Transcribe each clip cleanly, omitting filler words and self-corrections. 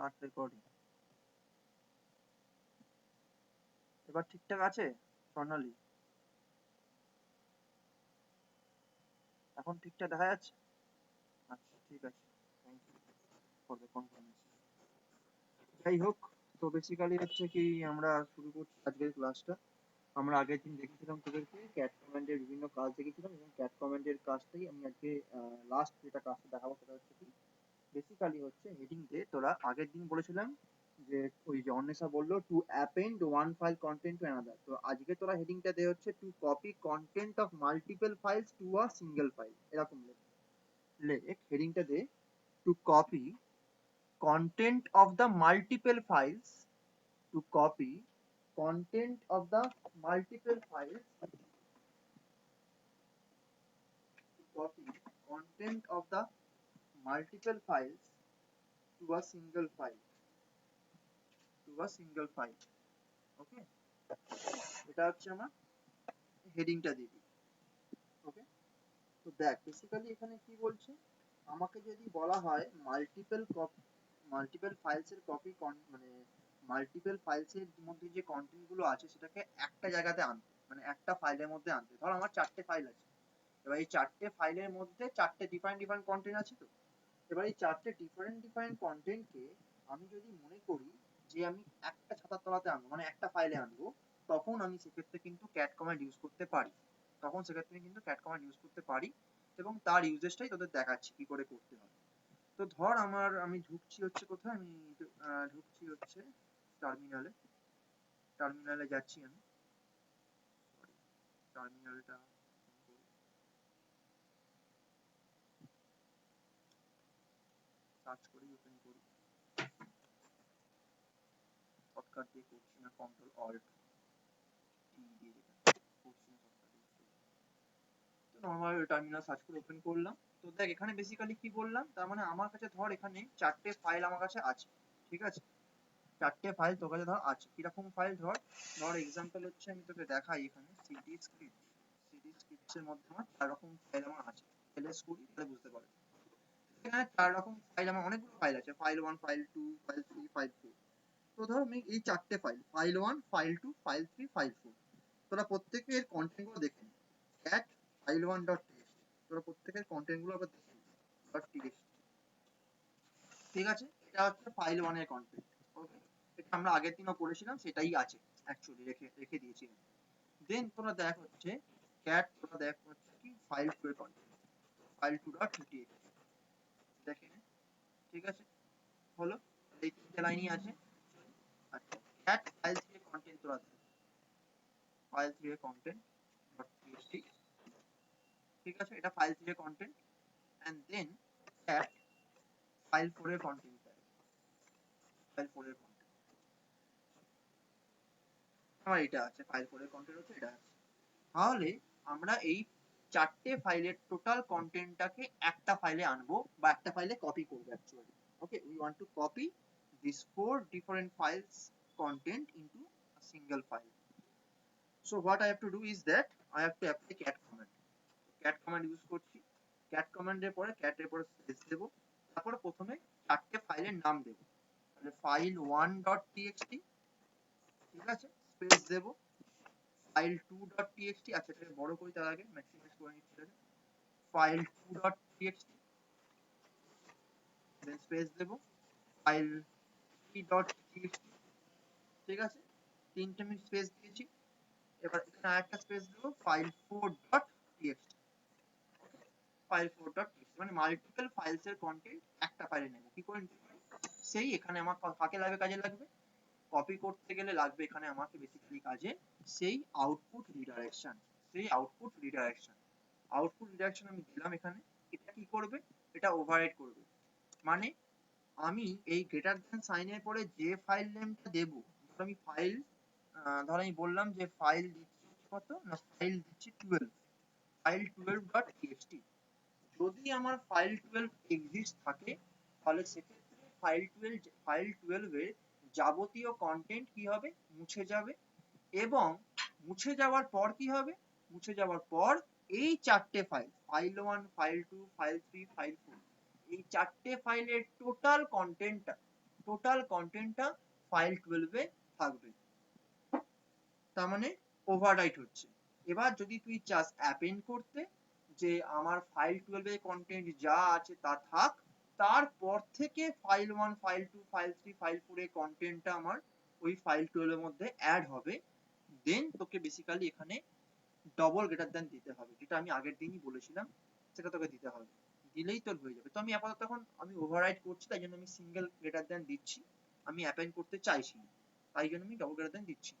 Start recording. এবার ঠিকঠাক আছে স্বর্ণালী? এখন ঠিকঠাক দেখা যাচ্ছে? আচ্ছা ঠিক আছে, thank you for the confirmation. যাই হোক, তো বেসিক্যালি হচ্ছে কি আমরা শুরু করছি আজকের ক্লাসটা। আমরা আগের দিন দেখেছিলাম তোদেরকে ক্যাট কমান্ডের বিভিন্ন কাজ দেখেছিলাম, এবং ক্যাট কমান্ডের কাজটাই আমি আজকে লাস্ট যেটা কাজটা দেখাবো সেটা হচ্ছে কি বেসিক্যালি হচ্ছে হেডিং দে। তোরা আগের দিন বলেছিলাম যে ওই যে অন্বেষা বললো to append one file content to another, তো আজকে তোরা হেডিংটা দে হচ্ছে to copy content of multiple files to a single file. এরকম লেখ হেডিংটা দে to copy content of the multiple files, to copy content of the multiple files, to copy content of the multiple files to a single file, to a single file. ওকে, এটা হচ্ছে আমার হেডিংটা দিবি। ওকে, তো দেখ বেসিক্যালি এখানে কি বলছে, আমাকে যদি বলা হয় মাল্টিপল ফাইলস এর কপি, মানে মাল্টিপল ফাইলস এর মধ্যে যে কন্টেন্ট গুলো আছে সেটাকে একটা জায়গাতে আনতে, মানে একটা ফাইলের মধ্যে আনতে। ধর আমার 4টে ফাইল আছে, এবার এই 4টে ফাইলের মধ্যে 4টে ডিফারেন্ট কন্টেন্ট আছে। তো এবার এই 4টে ডিফারেন্ট কন্টেন্টকে আমি যদি মনে করি যে আমি একটা ছাতার তলাতে আনবো, মানে একটা ফাইলে আনবো, তখন আমি সেক্ষেত্রে কিন্তু ক্যাট কমান্ড ইউজ করতে পারি। এবং তার ইউজেসটাই তোদের দেখাচ্ছি কি করে করতে হবে। তো ধর আমি ঢুকছি হচ্ছে কোথায়, আমি ঢুকছি হচ্ছে টার্মিনালে। টার্মিনালে যাচ্ছি আমি, টার্মিনালটা সার্চ করি, ওপেন করি। শর্টকাট দিয়ে করছি না, কন্ট্রোল অল্ট টি দিয়ে করছি না, তো নর্মাল টার্মিনাল সার্চ করে ওপেন করলাম। তো দেখ এখানে বেসিক্যালি কি বললাম, তার মানে আমার কাছে ধর এখানে 4টে ফাইল আমার কাছে আছে, ঠিক আছে? 4টে ফাইল তোর কাছে ধর আছে। কিরকম ফাইল? ধর ধর এক্সাম্পল হচ্ছে আমি তোকে দেখাই, এখানে সিডি স্ক্রিপ্টস এর মধ্যে আমার 4 রকম ফাইল আমার আছে। এলএস করি তাহলে বুঝতে পারবে। এখানে 4 রকম ফাইল, আমার অনেকগুলো ফাইল আছে, ফাইল 1, ফাইল 2, ফাইল 3, ফাইল 4। তো ধর আমি এই 4টে ফাইল 1, ফাইল 2, ফাইল 3, ফাইল 4, তোরা প্রত্যেকে এর কন্টেন্ট গুলো দেখে নি। ক্যাট file1.txt, তোরা প্রত্যেকের কন্টেন্ট গুলো আবার দেখে নিবি .txt, ঠিক আছে? এটা হচ্ছে ফাইল 1 এর কন্টেন্ট। ওকে, এটা আমরা আগের দিনও করেছিলাম, সেটাই আছে অ্যাকচুয়ালি, রেখে দিয়েছি। দেন তোরা দেখ হচ্ছে ক্যাট, তোরা দেখ হচ্ছে কি ফাইল 2 এর কন্টেন্ট, ফাইল 2.txt দেখে নে, ঠিক আছে? হলো, এই তিনটে লাইনই আছে। আচ্ছা, ক্যাট ফাইল 3 এর কন্টেন্ট তোরা দেখ, ফাইল 3 এর কন্টেন্ট .txt, ঠিক আছে? এটা ফাইল 3 এর content. And then cat file 4 এর কন্টেন্ট, ফাইল 4 এর কন্টেন্ট আমার এটা আছে, ফাইল 4 এর কন্টেন্ট হচ্ছে এটা আছে। তাহলে আমরা এই 4টে ফাইলের টোটাল কন্টেন্টটাকে একটা ফাইলে আনবো, বা একটা ফাইলে কপি করবো actually. Okay, we want to copy these 4 different files content into a single file. So what I have to do is that I have to apply cat command. cat command use করছি। cat command এর পরে cat এর পরে space দেব, তারপরে প্রথমে 4টে ফাইলের নাম দেব। তাহলে file1.txt, ঠিক আছে? স্পেস দেব, file2.txt, আচ্ছা এটাকে বড় করি, তার আগে ম্যাক্সিমাইজ করে নিচ্ছি, file2.txt, দেন স্পেস দেব, file3.txt, ঠিক আছে? তিনটে আমি স্পেস দিয়েছি। এবার এখানে আরেকটা স্পেস দেব, file4.txt, file4.txt, মানে মাল্টিপল ফাইলস এর কন্টেন্ট একটা ফাইলে নেব। কি করে নিতে পারি? সেই এখানে আমার কাকে লাগবে, কাজে লাগবে, কপি করতে গেলে লাগবে এখানে আমাকে বেসিক্যালি কাজে সেই আউটপুট রিডাইরেকশন। আউটপুট রিডাইরেকশন আমি দিলাম এখানে। এটা কি করবে? এটা ওভাররাইড করবে। মানে আমি এই গ্রেটার দ্যান সাইনের পরে যে ফাইল নেমটা দেব, ধর আমি ফাইল, ধর আমি বললাম যে ফাইল দিচ্ছি কত না, ফাইল দিচ্ছি 12, file12.txt। যদি আমার ফাইল 12 এক্সিস্ট থাকে, তাহলে সেক্ষেত্রে ফাইল 12 এর যাবতীয় কন্টেন্ট কি হবে, মুছে যাবে। এবং মুছে যাওয়ার পর কি হবে, মুছে যাওয়ার পর এই 4টে file, file1, file2, file3, file4, এই 4টে ফাইলের টোটাল কন্টেন্টটা টোটাল কন্টেন্টটা ফাইল 12 এ থাকবে, তার মানে ওভাররাইট হচ্ছে। এবার যদি তুই চাস অ্যাপেন্ড করতে যে আমার ফাইল 12 এর কন্টেন্ট যা আছে তা থাক, তারপর থেকে ফাইল 1 ফাইল 2 ফাইল 3 ফাইল 4 এর কন্টেন্টটা আমার ওই ফাইল 12 এর মধ্যে অ্যাড হবে, দেন তোকে বেসিক্যালি এখানে ডবল গ্রেটার দ্যান দিতে হবে, যেটা আমি আগের দিনই বলেছিলাম সেটা তোকে দিতে হবে, দিলেই তোর হয়ে যাবে। তো আমি আপাতত এখন আমি ওভাররাইট করছি, তাই জন্য আমি সিঙ্গেল গ্রেটার দ্যান দিচ্ছি, আমি অ্যাপেন্ড করতে চাইছি না, তাই জন্য আমি ডবল গ্রেটার দ্যান দিচ্ছি।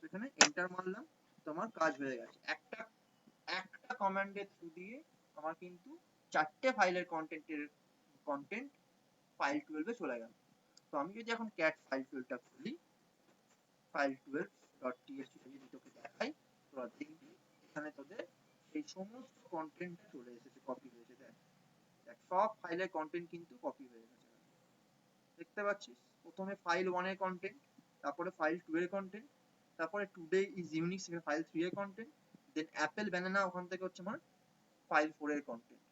এখানে এন্টার মারলাম, তোমার কাজ হয়ে গেছে। একটা একটা কমান্ডের থ্রু দিয়ে আমার কিন্তু 4টে ফাইলের কন্টেন্ট ফাইল 12 এ চলে গেল। তো আমি যদি এখন ক্যাট ফাইল 12 টা খুলি, ফাইল 12.txt যদি তোকে দেখাই, তোরা দেখবি এখানে তোদের এই সমস্ত কন্টেন্ট চলে এসেছে, কপি হয়েছে। দেখ দেখ সব ফাইলের কন্টেন্ট কিন্তু কপি হয়ে গেছে, দেখতে পাচ্ছিস? প্রথমে ফাইল 1 এর কন্টেন্ট, তারপরে ফাইল 2 এর কন্টেন্ট, তারপরে টুডে ইজ ইউনিক সেখানে ফাইল 3 এর কন্টেন্ট, দেন অ্যাপেল ব্যানানা ওখান থেকে হচ্ছে আমার ফাইল 4 এর কন্টেন্ট,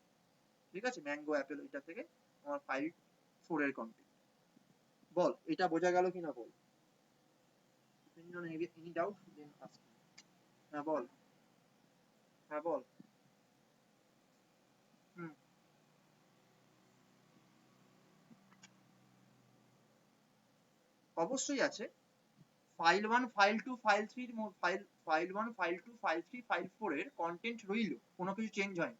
ঠিক আছে? ম্যাঙ্গো অ্যাপেল ওইটা থেকে আমার ফাইল 4 এর কন্টেন্ট। বল এটা বোঝা গেল কিনা বল? Any doubt then ask. হ্যাঁ বল, হ্যাঁ বল। হুম, অবশ্যই আছে। File 1 file 2 file 3 file 1 file 2 file 3 file 4 এর কন্টেন্ট রইল, কোনো কিছু চেঞ্জ হয়নি।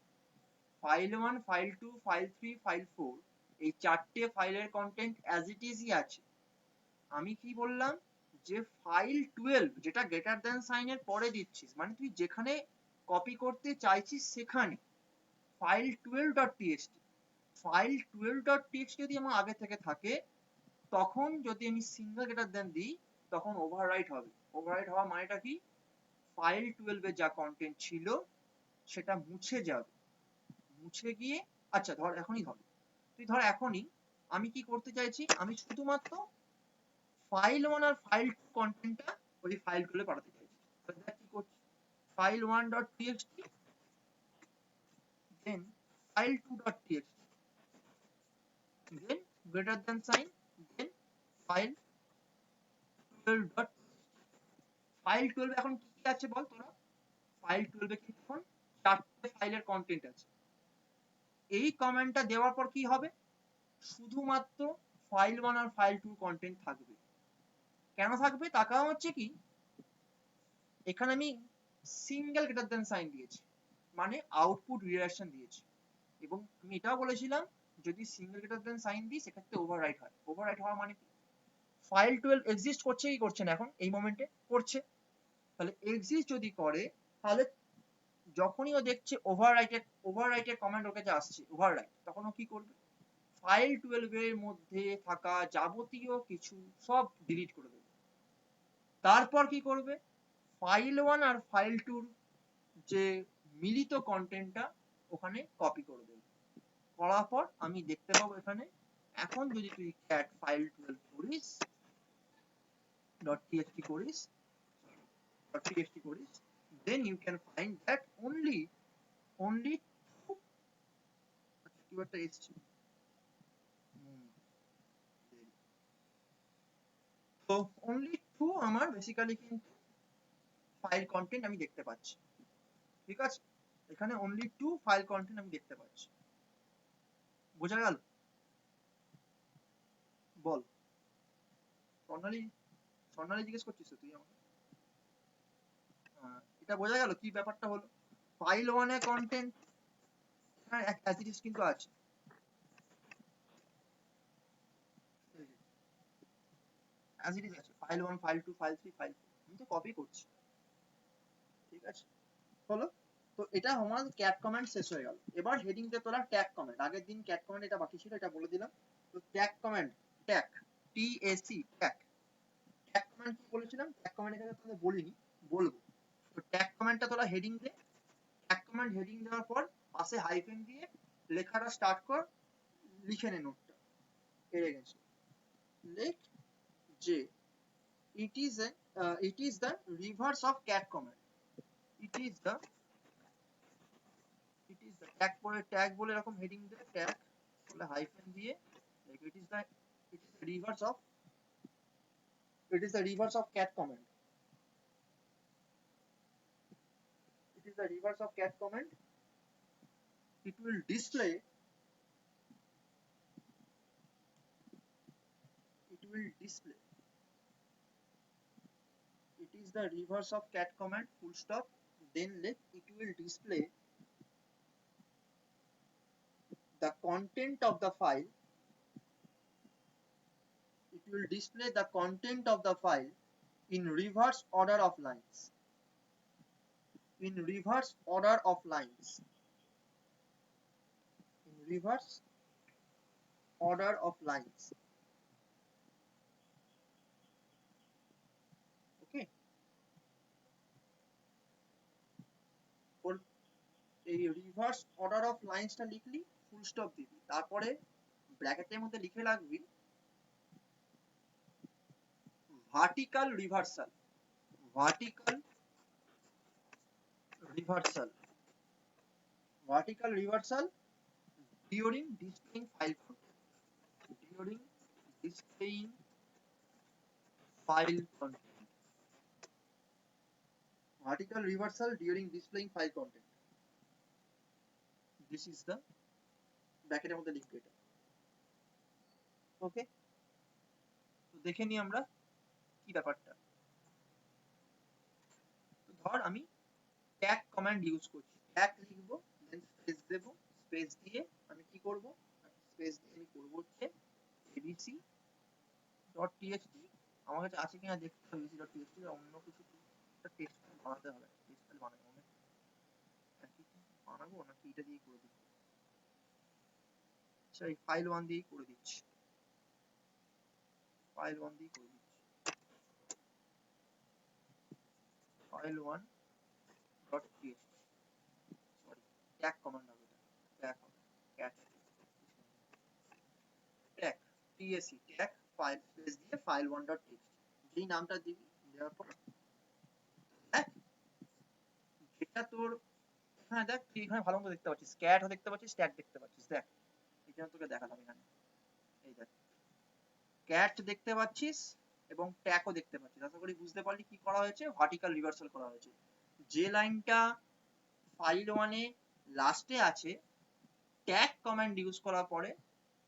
ফাইল 1 ফাইল 2 ফাইল 3 ফাইল 4 এই 4টে ফাইলের কন্টেন্ট অ্যাজ ইট ইজই আছে। আমি কি বললাম যে ফাইল 12 যেটা গ্রেটার দ্যান সাইনের পরে দিচ্ছিস, মানে তুই যেখানে কপি করতে চাইছিস সেখানে ফাইল 12.txt, ফাইল 12.txt যদি আমার আগে থেকে থাকে, তখন যদি আমি সিঙ্গেল গ্রেটার দ্যান দিই তখন ওভাররাইট হবে। ওভাররাইট হওয়া মানেটা কি? ফাইল 12 এর যা কন্টেন্ট ছিল সেটা মুছে যাবে, মুছে গিয়ে, আচ্ছা ধর এখনই ধর, তুই ধর এখনই আমি কি করতে চাইছি, আমি শুধুমাত্র ফাইল 1 আর ফাইল 2 কন্টেন্টটা ওই ফাইল 12 পাঠাতে চাইছি। তাহলে দেখ কি করছি, file 1.txt then file 2.txt then greater than sign then file 12. File 12 এখন কি কি আছে বল তোরা? ফাইল 12 এ কিন্তু এখন 4টে ফাইলের কন্টেন্ট আছে। এই কমান্ডটা দেওয়ার পর কি হবে? শুধুমাত্র ফাইল 1 আর ফাইল 2 কন্টেন্ট থাকবে। কেন থাকবে তার কারণ হচ্ছে কি, এখানে আমি সিঙ্গেল গ্রেটার দ্যান সাইন দিয়েছি, মানে আউটপুট রিডাইরেকশন দিয়েছি, এবং আমি এটাও বলেছিলাম যদি সিঙ্গেল গ্রেটার দ্যান সাইন দিই সেক্ষেত্রে ওভাররাইট হয়। ওভাররাইট হওয়া মানে কি, ফাইল 12 এক্সিস্ট করছে কি করছে না এখন এই মোমেন্টে? করছে। তাহলে এক্সিস্ট যদি করে, তাহলে যখনই ও দেখছে ওভাররাইটের কমান্ড ওর কাছে আসছে ওভাররাইট, তখন ও কি করবে? ফাইল 12 এর মধ্যে থাকা যাবতীয় কিছু সব ডিলিট করে দেবে। তারপর কি করবে? ফাইল 1 আর ফাইল 2 যে মিলিত কন্টেন্টটা ওখানে কপি করে দেবে। করার পর আমি দেখতে পাবো এখানে, এখন যদি তুই cat ফাইল 12 করিস .txt করিস .txt করিস, then you can find that only কি একটা এসছে, তো only two আমার বেসিক্যালি কিন্তু ফাইল কন্টেন্ট আমি দেখতে পাচ্ছি, ঠিক আছে? এখানে only two ফাইল কন্টেন্ট আমি দেখতে পাচ্ছি, বোঝা গেল? বল স্বর্ণালী, স্বর্ণালী জিজ্ঞেস করছিস তো তুই আমাকে? এটা বোঝা গেল কি ব্যাপারটা হলো? ফাইল 1 এর কন্টেন্ট এখানে অ্যাজ ইট ইজ কিন্তু আছে, অ্যাজ ইট ইজ আছে, ফাইল 1 ফাইল 2 ফাইল 3 ফাইল 4 আমি তো কপি করছি, ঠিক আছে? হলো। তো এটা আমার ক্যাট কমান্ড শেষ হয়ে গেল। এবার হেডিং তে তোলা ট্যাগ কমান্ড, আগের দিন ক্যাট কমান্ড এটা বাকি ছিল, এটা বলে দিলাম। তো tag command, tag TAC tag, tag command কি বলেছিলাম? ট্যাগ কমান্ড এখানে তোদের বলিনি, বলবো। তো ট্যাগ কমান্ডটা তোরা হেডিং দে, ট্যাগ কমান্ড হেডিং দেওয়ার পর পাশে হাইফেন দিয়ে লেখাটা স্টার্ট কর, লিখে নে নোটটা, এড়ে গেছে। লেখ যে it is the reverse of cat command, it is the tag বলে এরকম হেডিং দিয়ে ট্যাগ বলে হাইফেন দিয়ে it is the It is the reverse of cat command. It is the reverse of cat command. It will display. It will display. It is the reverse of cat command. Full stop. Then let it will display the content of the file. It will display the content of the file in reverse order of lines. In reverse order of lines. In reverse order of lines. Okay. For এই reverse order of লাইন্সটা লিখলি, full stop দিবি, তারপরে ব্র্যাকেটের মধ্যে লিখে রাখবি vertical reversal, vertical reversal, vertical reversal during displaying file content, during displaying file content, vertical reversal during displaying file content. This is the ব্র্যাকেটের মধ্যে লিখবে এটা। ওকে, তো দেখে নিই আমরা কি ব্যাপারটা। তো ধর আমি ট্যাগ কমান্ড ইউজ করছি, ট্যাগ লিখবো, দেন স্পেস দেব, স্পেস দিয়ে আমি কি করব, স্পেস দিয়ে আমি করব হচ্ছে abc.txt, আমার কাছে আছে কিনা দেখতে হবে, abc.txt অন্য কিছু একটা টেক্সট বানাতে হবে, টেক্সট ফাইল বানাবো, বানাবো নাকি এটা দিয়ে করে দিই, সেই ফাইল 1 দিয়ে করে দিচ্ছি, ফাইল 1 দিয়ে করে দিচ্ছি, file 1 dot TXT, sorry tag command হবে এটা, tag tag TAC tag file space দিয়ে ফাইল 1 ডট টিএক্সটি, যেই নামটা দিবি দেওয়ার পর দেখ যেটা তোর, হ্যাঁ দেখ তুই এখানে ভালো মতো দেখতে পাচ্ছিস, ক্যাট দেখতে পাচ্ছিস, ট্যাগ দেখতে পাচ্ছিস, দেখ এখানে তোকে দেখালাম, এখানে এই দেখ ক্যাট দেখতে পাচ্ছিস এবং ট্যাগও দেখতে পাচ্ছিস, আশা করি বুঝতে পারলি কি করা হয়েছে, ভার্টিক্যাল রিভার্সাল করা হয়েছে। যে লাইনটা ফাইল 1 এ লাস্টে আছে, ট্যাগ কমান্ড ইউজ করার পরে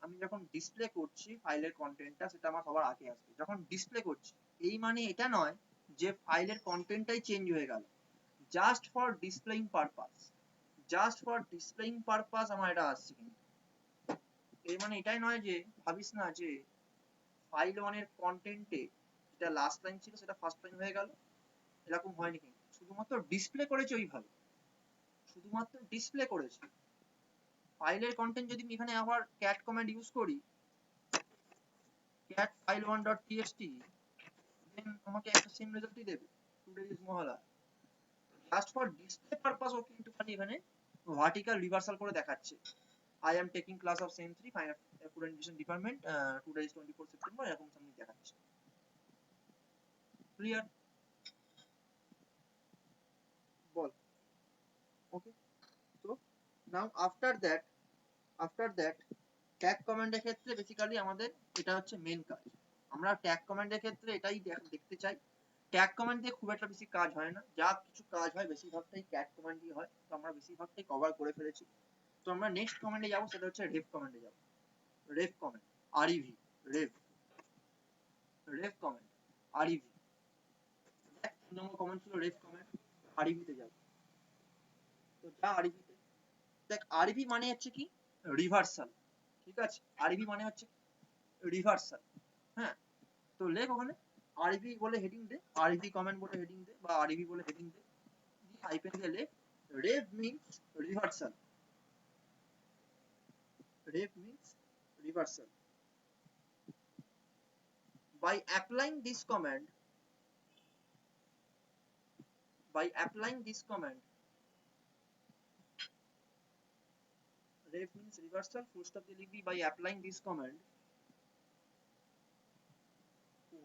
আমি যখন ডিসপ্লে করছি ফাইলের কন্টেন্টটা, সেটা আমার সবার আগে আসবে। যখন ডিসপ্লে করছি এই মানে এটা নয় যে ফাইলের কন্টেন্টটাই চেঞ্জ হয়ে গেল, just for displaying purpose, just for displaying purpose আমার এটা আসছে, কিন্তু এর মানে এটাই নয় যে ভাবিস না যে ফাইল 1 এর কন্টেন্টে যেটা লাস্ট লাইন ছিল সেটা ফার্স্ট লাইন হয়ে গেল, এরকম হয়নি, কিন্তু শুধুমাত্র ডিসপ্লে করেছে ওইভাবে, শুধুমাত্র ডিসপ্লে করেছে। ফাইলের কন্টেন্ট যদি আমি এখানে আবার ক্যাট কমান্ড ইউজ করি, cat file1.txt, দেন আমাকে একটা সেম রেজাল্টই দেবে, today is Mahalaya. Just for display purpose ও কিন্তু খালি এখানে ভার্টিক্যাল রিভার্সাল করে দেখাচ্ছে, I am taking class of Sem 3 Fine Food and Nutrition Department, today is 24 September, এরকম সামনে দেখাচ্ছে। ক্লিয়ার? বল। ওকে, তো নাও আফটার দ্যাট ট্যাগ কমান্ডের ক্ষেত্রে বেসিক্যালি আমাদের এটা হচ্ছে মেন কাজ, আমরা ট্যাগ কমান্ডের ক্ষেত্রে এটাই দেখতে চাই। ট্যাগ কমান্ড দিয়ে খুব একটা বেশি কাজ হয় না, যা কিছু কাজ হয় বেশিরভাগটাই ট্যাগ কমান্ড দিয়ে হয়, তো আমরা বেশিরভাগটাই কভার করে ফেলেছি। তো আমরা নেক্সট কমান্ডে যাব, সেটা হচ্ছে রেভ কমান্ডে যাব। রেভ কমান্ড, আরইভি, রেভ রেভ কমান্ড, আরইভি, দেখ 3 নম্বর কমান্ড ছিল রেভ কমান্ড, আরইভি তে যাব। তো যা আরইভি তে, দেখ আরইভি মানে হচ্ছে কি রিভার্সাল, ঠিক আছে, আরইভি মানে হচ্ছে রিভার্সাল, হ্যাঁ, তো লেখ ওখানে আরইভি বলে হেডিং দে, আরইভি কমেন্ট বলে হেডিং দে, বা আরইভি বলে হেডিং দে, হাইপেন দিয়ে লেখ rev means reversal, rev means reversal. by applying this command rev means reversal, full stop দিয়ে লিখবি by applying this command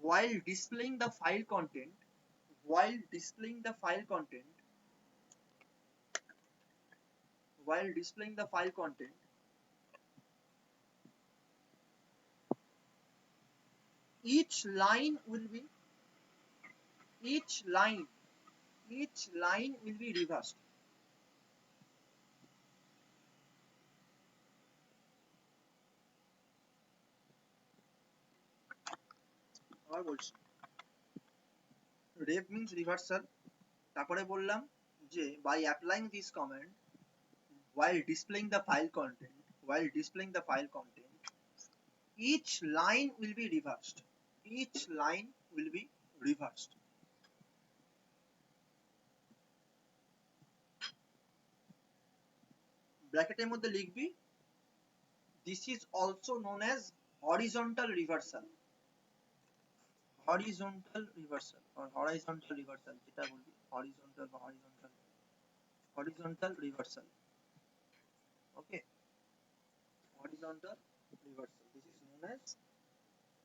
while displaying the file content, while displaying the file content, while displaying the file content, each line will be reversed. আবার বলছি, ref means reversal, তারপরে বললাম যে by applying this command while displaying the file content, each line will be reversed. ব্র্যাকেটের মধ্যে লিখবি this is also known as horizontal reversal or horizontal যেটা বলবি horizontal reversal. Okay, horizontal reversal, this is known as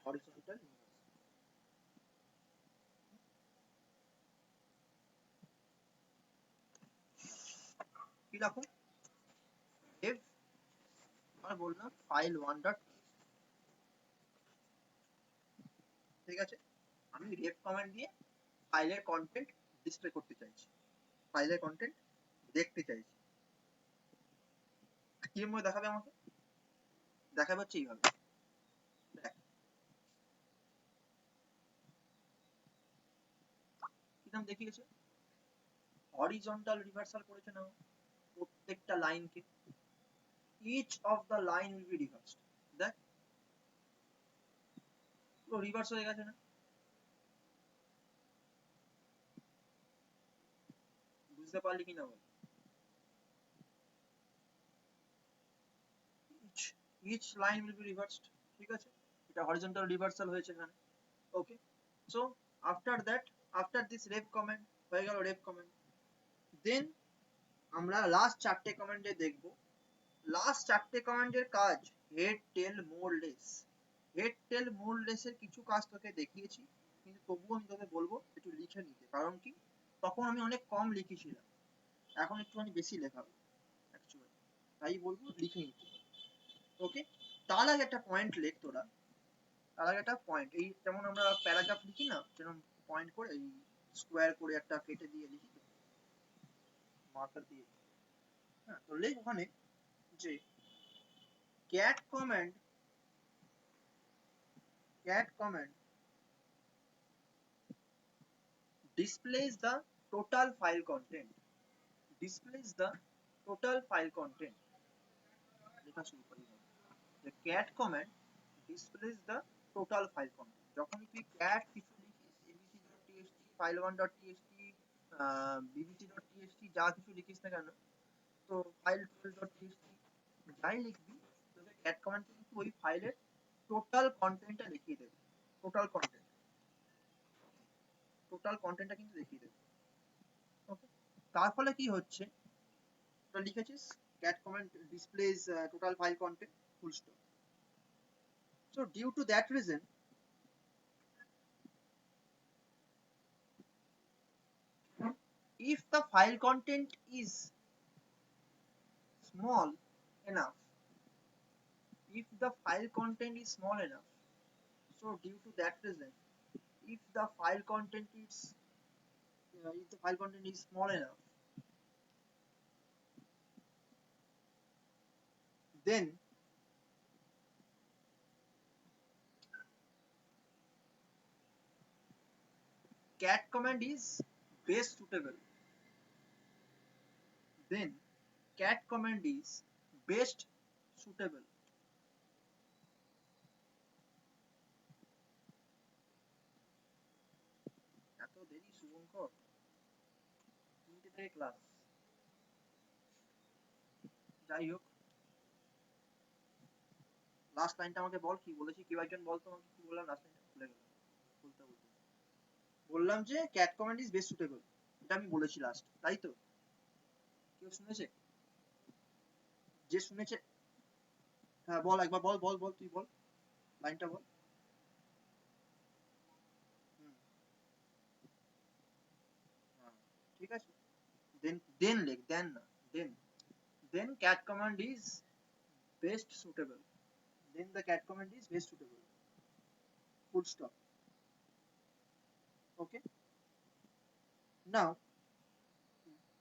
horizontal reversal. কি রাখো if আমরা বললাম file1. ঠিক আছে, আমি ref কমান্ড দিয়ে ফাইলের কন্টেন্ট ডিসপ্লে করতে চাইছি, ফাইলের কন্টেন্ট দেখতে চাইছি। কিভাবে দেখাবে আমাকে? দেখাবে হচ্ছে এইভাবে, কিরকম দেখিয়েছে, হরিজন্টাল রিভার্সাল করেছে না প্রত্যেকটা লাইনকে, each of the line will be reversed. দেখ পুরো রিভার্স হয়ে গেছে না? বুঝতে পারলি কিনা বল? each line will be reversed. ঠিক আছে, এটা হরিজন্টাল রিভার্সাল হয়েছে এখানে। ওকে, so after this ref command হয়ে গেল ref command, দেন আমরা লাস্ট চারটে কমান্ডে দেখব। লাস্ট চারটে কমান্ডের কাজ head tail more less. Head tail more লেসের কিছু কাজ তোকে দেখিয়েছি, কিন্তু তবুও আমি তোকে বলবো একটু লিখে নিতে, কারণ কি তখন আমি অনেক কম লিখেছিলাম, এখন একটুখানি বেশি লেখাবো অ্যাকচুয়ালি, তাই বলবো লিখে নিতে। ওকে, তার আগে একটা পয়েন্ট লেখ তোরা, তার আগে একটা পয়েন্ট, এই যেমন আমরা প্যারাগ্রাফ লিখি না, যেরকম পয়েন্ট করে এই স্কোয়ার করে একটা কেটে দিয়ে লিখি মার্কার দিয়ে, হ্যাঁ, তো লেখ ওখানে যে cat command displays the total file content. লেখা শুরু করি, the cat command displays the total file content. যখন তুই cat কিছু লিখিস abc.txt file1.txt bbc.txt যা কিছু লিখিস না কেন, তো file12.txt যাই লিখবি, তোকে cat command কিন্তু ওই ফাইলের টোটাল কন্টেন্টটা লিখিয়ে দেবে, টোটাল কন্টেন্টটা কিন্তু দেখিয়ে দেবে। ওকে, তার ফলে কি হচ্ছে, তো লিখেছিস cat command displays total file content full stop. So due to that reason, if the file content is small enough, so due to that reason, if the file content is small enough, then cat command is best suitable. এত দেরি শুভঙ্কর, তিনটে থেকে class, যাই হোক last লাইনটা আমাকে বল, কি বলেছি, কেউ একজন বলতো আমাকে কি বললাম লাস্ট লাইনটা, ভুলে গেলাম বলতে। বললাম যে cat command is best suitable, এটা আমি বলেছি লাস্ট, তাই তো? কেউ শুনেছে? যে শুনেছে হ্যাঁ বল একবার, বল তুই বল লাইনটা বল। ঠিক আছে, দেন লেখ, দেন না, দেন cat command is best suitable, then the cat command is best suitable. full stop. Okay, now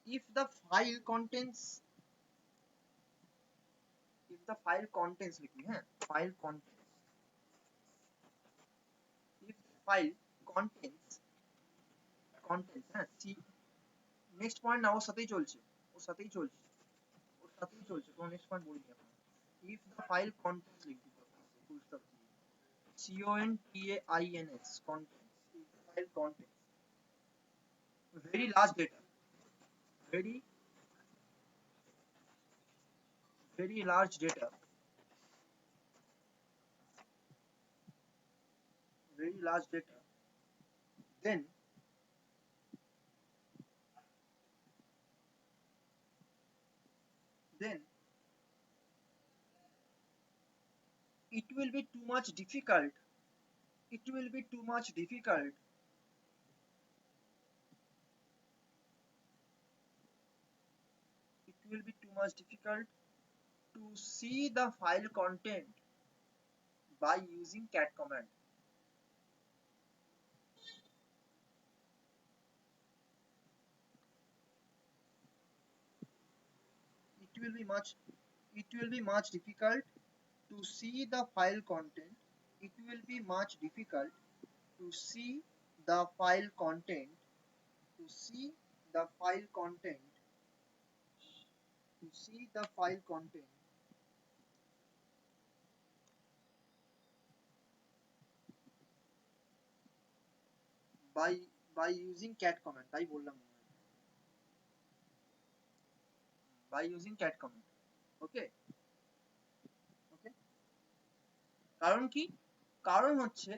if the file contains लिखी है file contains, if file contains হ্যাঁ নেক্সট পয়েন্ট না ওর সাথেই চলছে কোনো নেক্সট পয়েন্ট বলিনি এখন। if the file contains লিখবি full stop contains contains, if the file contains very large data, very large data, very large data, then it will be too much difficult to see the file content by using cat command. It will be much difficult to see the file content. It will be much difficult to see the file content. To see the file content. To see the file content. By using cat command. তাই বললাম by using cat command. Okay. কারণ কি? কারণ হচ্ছে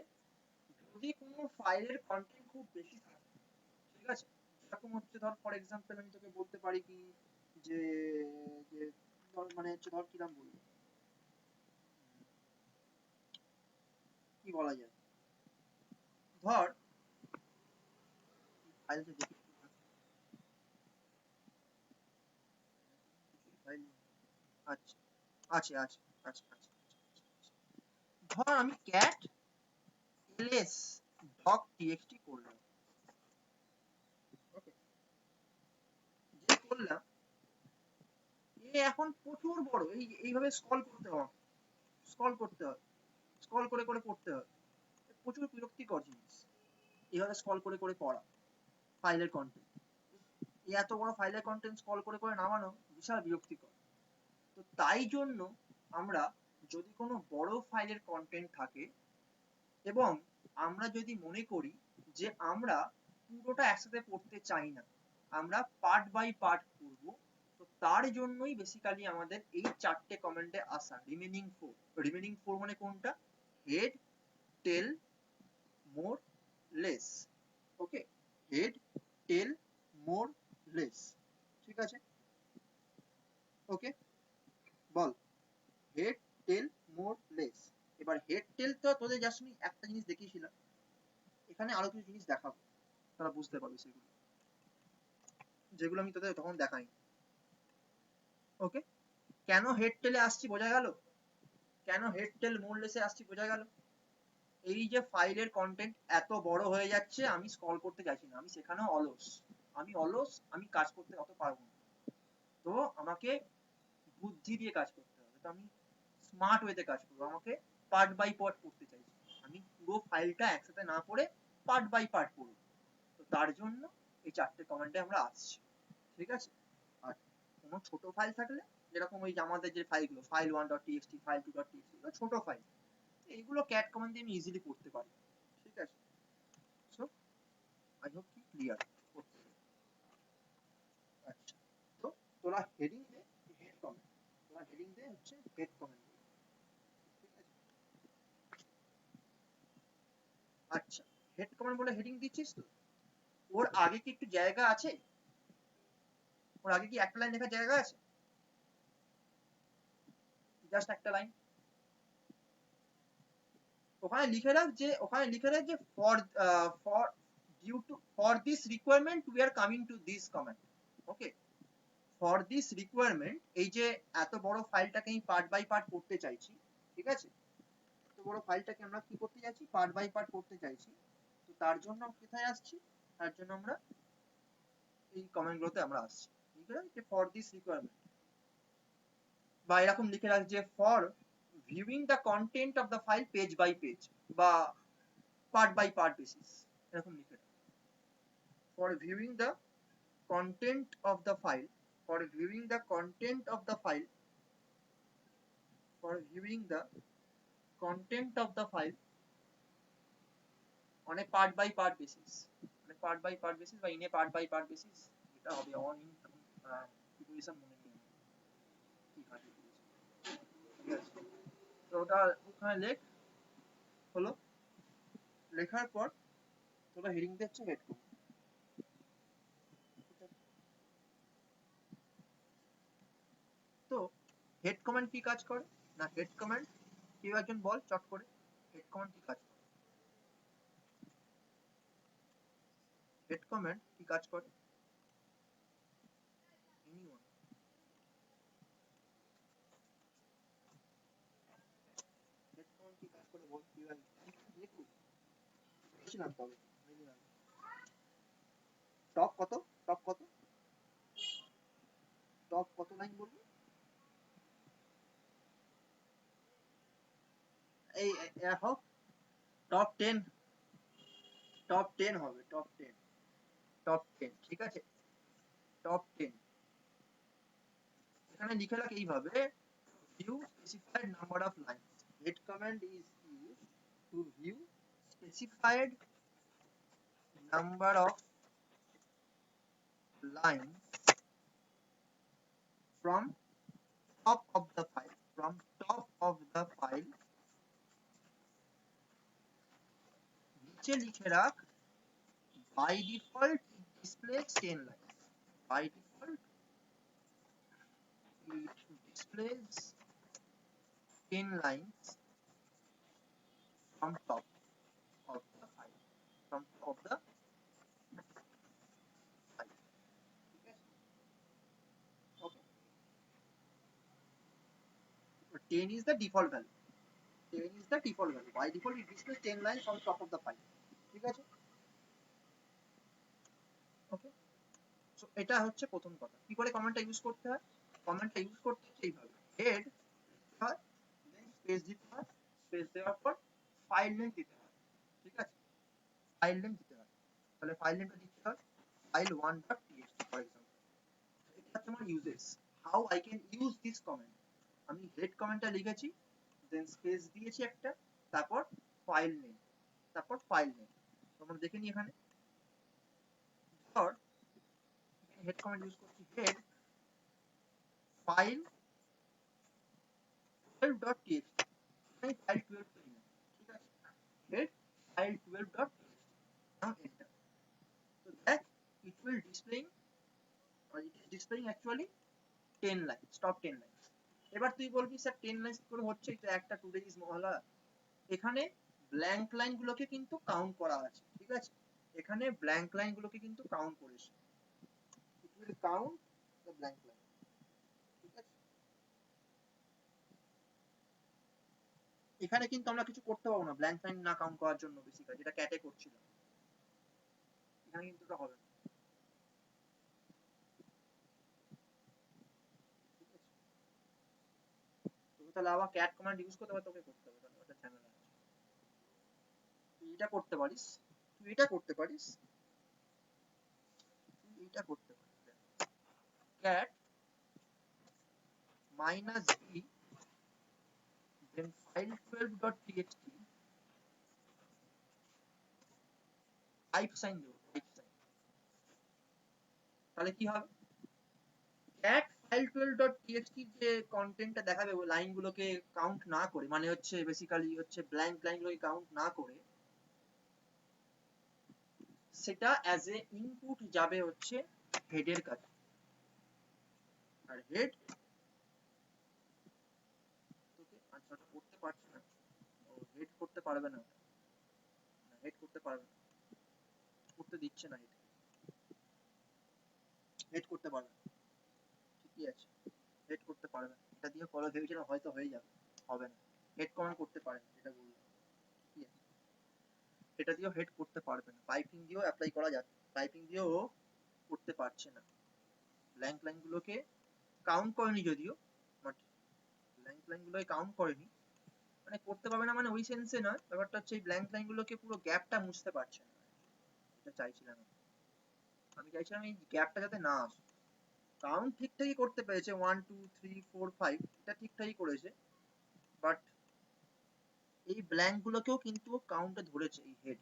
যদি কোনো ফাইলের content খুব বেশি থাকে, ঠিক আছে, এরকম হচ্ছে ধর ফর এক্সাম্পল আমি তোকে বলতে পারি কি যে যে ধর মানে হচ্ছে ধর কিরাম বলবো, কি বলা যায়, ধর ফাইলটা দেখি আচ্ছা আছে আছে আছে আছে ধর আমি cat ls doc txt করলাম, ওকে, যে করলাম এ এখন প্রচুর বড়, এইভাবে স্ক্রল করতে হবে, স্ক্রল করে করে পড়তে হবে, প্রচুর বিরক্তিকর জিনিস এইভাবে স্ক্রল করে করে পড়া ফাইলের কন্টেন্ট, এত বড় ফাইলের কন্টেন্ট স্ক্রল করে করে নামানো বিশাল বিরক্তিকর। তো তাই জন্য আমরা যদি কোনো বড় ফাইলের কন্টেন্ট থাকে এবং আমরা যদি মনে করি যে আমরা পুরোটা একসাথে পড়তে চাই না, আমরা পার্ট বাই পার্ট পড়ব, তো তার জন্যই বেসিক্যালি আমাদের এই চারটে কমেন্টে আসা রিমেনিং ফোর মানে কোনটা, হেড টেল মোর লেস, ওকে, হেড টেল মোর লেস, ঠিক আছে, ওকে, বল হেড টেল মোর লেস। এবার হেড টেল তো তোদের জাস্ট আমি একটা জিনিস দেখিয়েছিলাম, এখানে আরো কিছু জিনিস দেখাবো, তারা বুঝতে পারবে সেগুলো, যেগুলো আমি তোদের তখন দেখাইনি। ওকে, কেন হেড টেলে আসছি বোঝা গেল, কেন হেড টেল মোর লেসে আসছি বোঝা গেল, এই যে ফাইলের কন্টেন্ট এত বড় হয়ে যাচ্ছে আমি স্ক্রল করতে চাইছি না, আমি সেখানেও অলস, আমি কাজ করতে অত পারবো না, তো আমাকে বুদ্ধি দিয়ে কাজ করতে হবে, তো আমি স্মার্ট ওয়েতে কাজ করবো, আমাকে পার্ট বাই পার্ট পড়তে চাইছি, আমি পুরো ফাইলটা একসাথে না পড়ে পার্ট বাই পার্ট পড়বো, তো তার জন্য এই চারটে কমেন্টে আমরা আসছি, ঠিক আছে। আর কোনো ছোট ফাইল থাকলে যেরকম ওই আমাদের যে ফাইলগুলো ফাইল 1.txt ফাইল 2.txt এগুলো ছোট ফাইল, এইগুলো ক্যাট কমান্ড দিয়ে আমি ইজিলি পড়তে পারি, ঠিক আছে। সো আই হোপ কি ক্লিয়ার। আচ্ছা, তো তোরা হেডিং দে, হেড কমেন্ট, তোরা হেডিং দে হচ্ছে হেড কমেন্ট, আচ্ছা হেড কমেন্ট বলে হেডিং দিচ্ছিস তো, ওর আগে কি একটু জায়গা আছে, ওর আগে কি একটা লাইন লেখার জায়গা আছে, জাস্ট একটা লাইন, ওখানে লিখে রাখ যে for this requirement we are coming to this comment, okay, for this requirement, এই যে এত বড় ফাইলটাকে আমি পার্ট বাই পার্ট পড়তে চাইছি, ঠিক আছে, তো বড় ফাইলটাকে আমরা কি করতে যাচ্ছি, পার্ট বাই পার্ট করতে চাইছি। তো তার জন্য কোথায় আসছি, তার জন্য আমরা এই কমেন্ট গুলোতে আমরা আসছি। ঠিক আছে, ফর দিস রিকোয়ারমেন্ট, বা এরকম লিখে রাখ যে for viewing the content of the file page by page বা পার্ট বাই পার্ট বেসিস, এরকম লিখে রাখ। For viewing the content of the file, for viewing the content of the file, for viewing the content of the file on a part by part basis, on a part by part basis বা in a part by part basis, এটা হবে on in preposition মনে নেই কি কাজে ঠিক আছে। তো ওটা ওখানে লেখ হলো, লেখার পর তোরা হেডিং দিচ্ছ হেড কমেন্ট। তো হেড কমেন্ট কি কাজ করে না, হেড কমেন্ট কেউ একজন বল চট করে, হেড কমেন্ট কি কাজ করে, হেড কমেন্ট কি কাজ করে, anyone? হেড কমেন্ট কি কাজ করে বল, কি হয় দেখু বলেছিলাম তবে টপ কত, টপ কত, টপ কত লাইন বলবো, এই দেখো টপ 10, টপ 10 হবে, টপ 10, টপ 10 ঠিক আছে, টপ 10 এখানে লিখে রাখ এইভাবে, view specified number of lines, head command is used to view specified number of lines from top of the file, from top of the file, নিচে লিখে রাখ by default it displays 10 lines, by default it displays 10 lines from top of the file, from top of the file, ঠিক আছে, okay, so 10 is the default value, 10 is the default value, by default it displays 10 lines from top of the file, ঠিক আছে, ওকে। So এটা হচ্ছে প্রথম কথা, কি করে কমেন্টটা ইউজ করতে হয়, কমেন্টটা ইউজ করতে হচ্ছে এইভাবে, হেড হয় দেন স্পেস দিতে হয়, স্পেস দেওয়ার পর ফাইল নেম দিতে হয়, ঠিক আছে, ফাইল নেম দিতে হয়, তাহলে ফাইল নেমটা দিতে হয় file1.txt ফর এক্সাম্পল, এটা তোমার uses, how I can use this comment, আমি হেড কমেন্টটা লিখেছি দেন স্পেস দিয়েছি একটা, তারপর ফাইল নেম, তারপর ফাইল নেম, তোমরা দেখে নি এখানে, ধর হেড কমেন্ট ইউজ করছি, হেড ফাইল 12.txt, আমি ফাইল 12 করি না, ঠিক আছে, head file 12.txt, now enter, so that it will displaying, or it is displaying actually 10 lines, top 10 lines, এবার তুই বলবি স্যার 10 লাইন করে হচ্ছে, এটা একটা টু ডেজ মহলা, এখানে ব্ল্যাঙ্ক লাইন গুলোকে কিন্তু কাউন্ট করা আছে, ঠিক আছে, এখানে ব্ল্যাঙ্ক লাইন গুলোকে কিন্তু কাউন্ট করেছে, it will count the blank line, ঠিক আছে, এখানে কিন্তু আমরা কিছু করতে পারবো না ব্ল্যাঙ্ক লাইন না কাউন্ট করার জন্য, বেসিক্যালি যেটা ক্যাটে করছিলাম, এখানে কিন্তু এটা হবে না, ঠিক আছে, তোকে তাহলে আবার ক্যাট কমান্ড ইউজ করতে হবে, তোকে করতে হবে, তাহলে ওটা ঝামেলা আছে, তুই এটা করতে পারিস, তুই এটা করতে পারিস, তুই এটা করতে পারিস, cat minus b then file12.txt type sign দেবো, টাইপ সাইন, তাহলে কি হবে, cat file12.txt যে কন্টেন্টটা দেখাবে ওই লাইনগুলোকে কাউন্ট না করে, মানে হচ্ছে বেসিক্যালি হচ্ছে ব্ল্যাঙ্ক লাইনগুলোকে কাউন্ট না করে, সেটা অ্যাজ এ ইনপুট যাবে হচ্ছে হেডের কাছে, আর হেড তোকে আনসারটা করতে পারছে না, ও হেড করতে পারবে না, হেড করতে পারবে না, করতে দিচ্ছে না, হেড করতে পারবে না, ঠিকই আছে, হেড করতে পারবে না, এটা দিয়ে করো ভেবেছিলাম হয়তো হয়ে যাবে, হবে না, হেড কমেন্ট করতে পারে না, যেটা বললাম। এটা দিয়েও হেড করতে পারবে না, পাইপিং দিয়েও অ্যাপ্লাই করা যাচ্ছে, পাইপিং দিয়েও করতে পারছে না। ব্ল্যাঙ্ক লাইনগুলোকে কাউন্ট করেনি যদিও, বাট ব্ল্যাঙ্ক লাইনগুলোকে কাউন্ট করেনি, মানে করতে পারবে না মানে ওই সেন্সে নয়, ব্যাপারটা হচ্ছে এই ব্ল্যাঙ্ক লাইনগুলোকে পুরো গ্যাপটা মুছতে পারছে না, এটা চাইছিলাম আমি চাইছিলাম এই গ্যাপটা যাতে না আসে। কাউন্ট ঠিকঠাকই করতে পেরেছে, 1 2 3 4 5 এটা ঠিকঠাকই করেছে, বাট এই ব্ল্যাঙ্ক গুলোকেও কিন্তু কাউন্টে ধরেছে এই হেড,